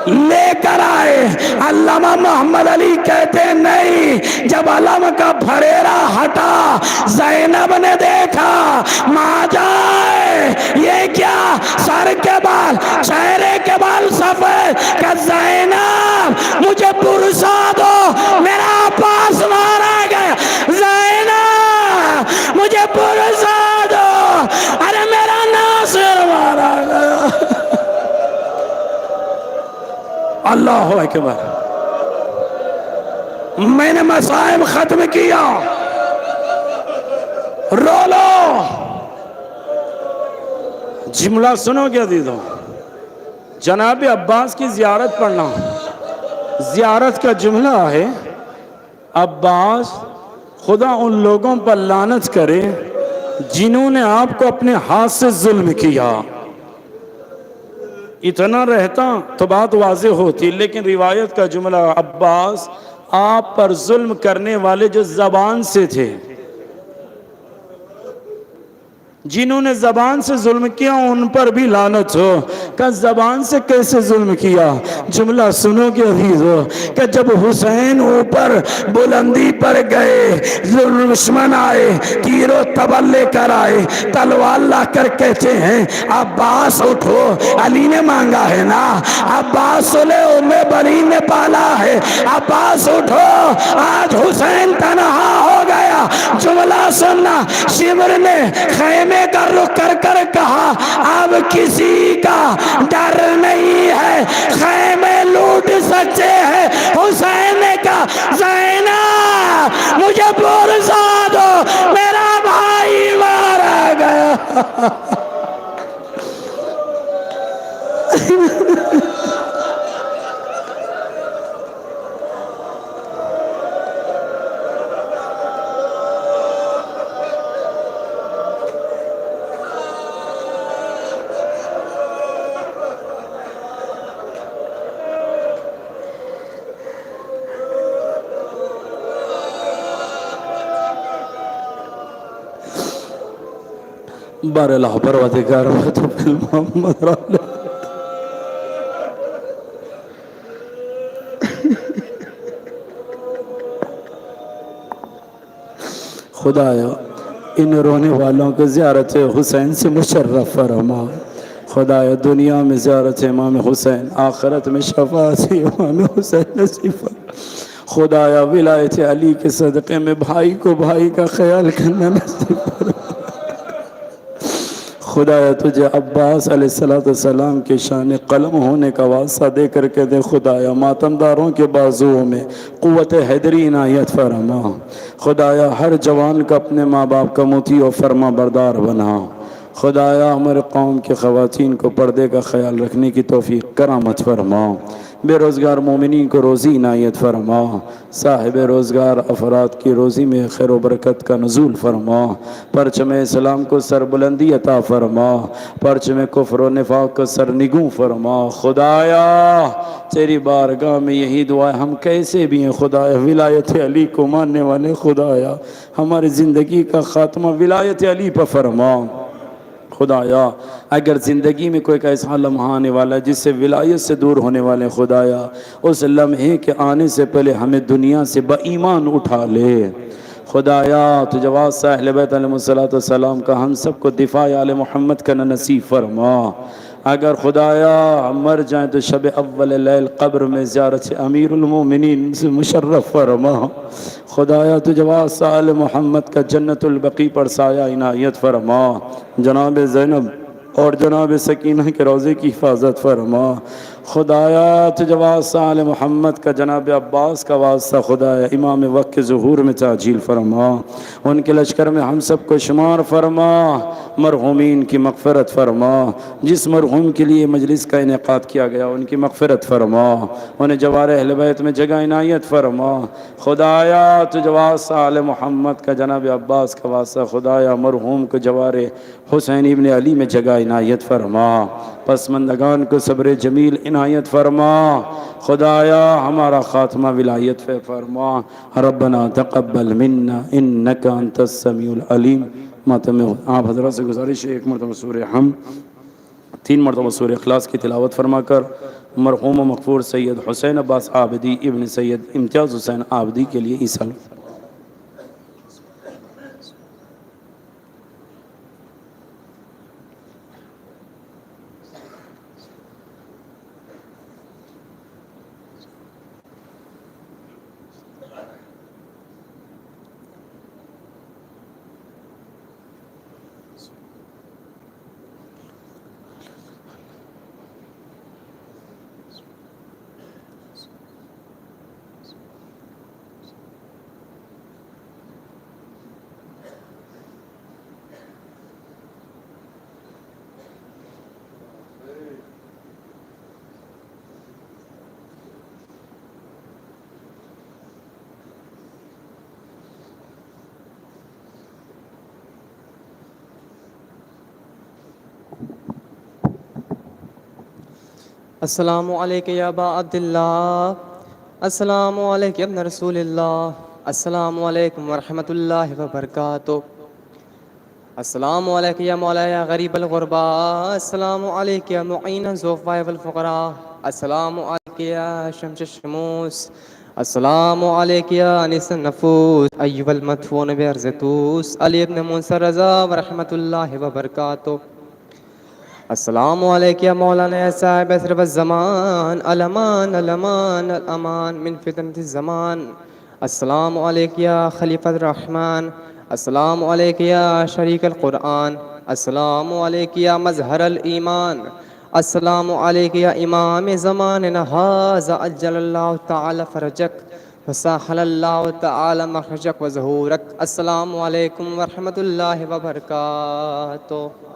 लेकर आए, अल्लामा मोहम्मद अली कहते नहीं, जब अलम का फरेरा हटा, ज़ैनब ने देखा, माँ जाए ये क्या, सर के बाल, चेहरे के बाल सफेद, का ज़ैनब मुझे पुरसा दो, मेरा पास मारा गया, ज़ैनब मुझे पुरसा दो, अरे मेरा नासिर मारा गया। अल्लाह अकबर। मैंने मसाइब खत्म किया, रो लो। जुमला सुनोगे अज़ीज़ों, जनाब अब्बास की ज़ियारत पढ़ना। ज़ियारत का जुमला है, अब्बास खुदा उन लोगों पर लानत करे जिन्होंने आपको अपने हाथ से जुल्म किया। इतना रहता तो बात वाज़ेह होती, लेकिन रिवायत का जुमला, अब्बास आप पर जुल्म करने वाले जो ज़बान से थे, जिन्होंने ज़बान से जुल्म किया उन पर भी लानत हो। का ज़बान से कैसे जुल्म किया? जुमला सुनोगे अज़ीज़ों, कि जब हुसैन ऊपर बुलंदी पर गए, दुश्मन आए, तीरों तबल लेकर आए, तलवार ला कर कहते हैं अब्बास उठो, अली ने मांगा है ना, अब्बास उम्मे बनी ने पाला है, अब्बास उठो, आज हुसैन तनहा हो गया। जुमला सुनना, शिमर ने खैमे का रुख कर कर कहा अब किसी का डर नहीं है, खैमे लूट सकते हैं। हुसैन ने कहा ज़ैनब मुझे पुरसा दो, मेरा भाई मारा गया। बारला परवदिगार मोहम्मद खुदाया इन रोने वालों को ज़ियारत हुसैन से मुशर्रफ फरमा। खुदाया दुनिया में ज़ियारत इमाम हुसैन, आखिरत में शफ़ाअत इमाम हुसैन नसीब फरमा। खुदाया विलायत अली के सदक़े में भाई को भाई का ख्याल करना नसीब फरमा। खुदाया तुझे अब्बास अलैहिस्सलाम के शान कलम होने का वास्ता दे करके दे। खुदाया मातमदारों के बाजुओं में क़ुव्वत हैदरी इनायत फरमा। खुदाया हर जवान का अपने माँ बाप का मुती और फरमा बरदार बना। खुदाया हमारे कौम के ख़वातीन को पर्दे का ख्याल रखने की तौफीक करामत फरमा। बेरोज़गार मोमिनीन को रोज़ी इनायत फरमा। साहिब रोज़गार अफराद की रोज़ी में खैर व बरकत का नज़ूल फरमा। परचम इस्लाम को सरबुलंदी अता फरमा। परचम कुफ्र व निफाक को सरनिगूं फरमा। खुदाया तेरी बारगाह में यही दुआ, हम कैसे भी हैं खुदाया विलायत अली को मानने वाले, खुदाया हमारी ज़िंदगी का ख़ात्मा विलायत अली पर फरमा। खुदाया अगर ज़िंदगी में कोई ऐसा लम्हा आने वाला है जिससे विलायत से दूर होने वाले, खुदाया उस लम्हे के आने से पहले हमें दुनिया से बईमान उठा ले। खुदाया तो जवाब अहले बैत अलैहिस्सलाम का हम सबको दिफा आले मोहम्मद का नसीब फरमा। अगर खुदाया मर जाए तो शब अव्वल लैल कब्र में ज़ियारत अमीरुल मोमिनीन से मुशर्रफ फरमा। खुदाया तो जवाब आले मोहम्मद का जन्नतुल बकी पर साया इनायत फरमा। जनाब ज़ैनब और जनाब सकीना के रोज़े की हिफाजत फरमा। खुदाया तो जवाब आले मोहम्मद का जनाब अब्बास का वास्ता खुदाया इमाम वक्त के ज़ुहूर में ताजील फरमा। उनके लश्कर में हम सब को शुमार फरमा। मरहूमीन की मग़फ़िरत फरमा। जिस मरहूम के लिए मजलिस का इनेक़ाद किया गया उनकी मग़फ़िरत फरमा। उन्हें जवार अहले बैत में जगह इनायत फरमा। खुदाया तो जवाब आले मोहम्मद का जनाब अब्बास का वास्ता खुदाया मरहूम को जवार हुसैन इब्न अली में जगह इनायत फरमा। पसमंदगान को सब्र जमील इनायत फरमा। खुदाया हमारा ख़ात्मा विलायत पे फरमा। रब्बना तक़ब्बल मिन्ना इन्नका अंतस समीउल अलीम। मातम आप हज़रात से गुजारिश है, एक मरतबा सूरह हम 3 मरतबा सूरह इखलास की तिलावत फरमा कर मरहूम मक़फ़ूर सैयद हुसैन अब्बास आबिदी इब्न सैयद इम्तियाज़ हुसैन आबिदी के लिए ईसा। अस्सलामु अलैका या अबा अब्दुल्लाह, अस्सलामु अलैका या इब्न रसूलिल्लाह, अस्सलामु अलैकुम व रहमतुल्लाहि व बरकातुहू, अस्सलामु अलैका या मौला या गरीबल गुरबा, अस्सलामु अलैका या मुईन ज़ुफ़ा वल फ़ुक़रा, अस्सलामु अलैका या शम्स शमूस, अस्सलामु अलैका या अनीस नफूस अय्युल मदफून बि अर्ज़तूस अली इब्न मुंसर रज़ा व रहमतुल्लाहि व बरकातुहू। अस्सलामु अलैका या मौलाना या साहिब असरफ ज़मान अलमान अलमान अमान मिन फितनति ज़मान। अस्सलामु अलैका या खलीफत रहमान, अस्सलामु अलैका या शरीकल कुरआन, अस्सलामु अलैका या मज़हरल ईमान, अस्सलामु अलैका या इमाम ज़मान हाज़ा अज्जलल्लाहु तआला फ़रजक व सहलल्लाहु तआला मख़रजक व ज़हूरक। अस्सलामु अलैकुम व रहमतुल्लाहि व बरकातुहू।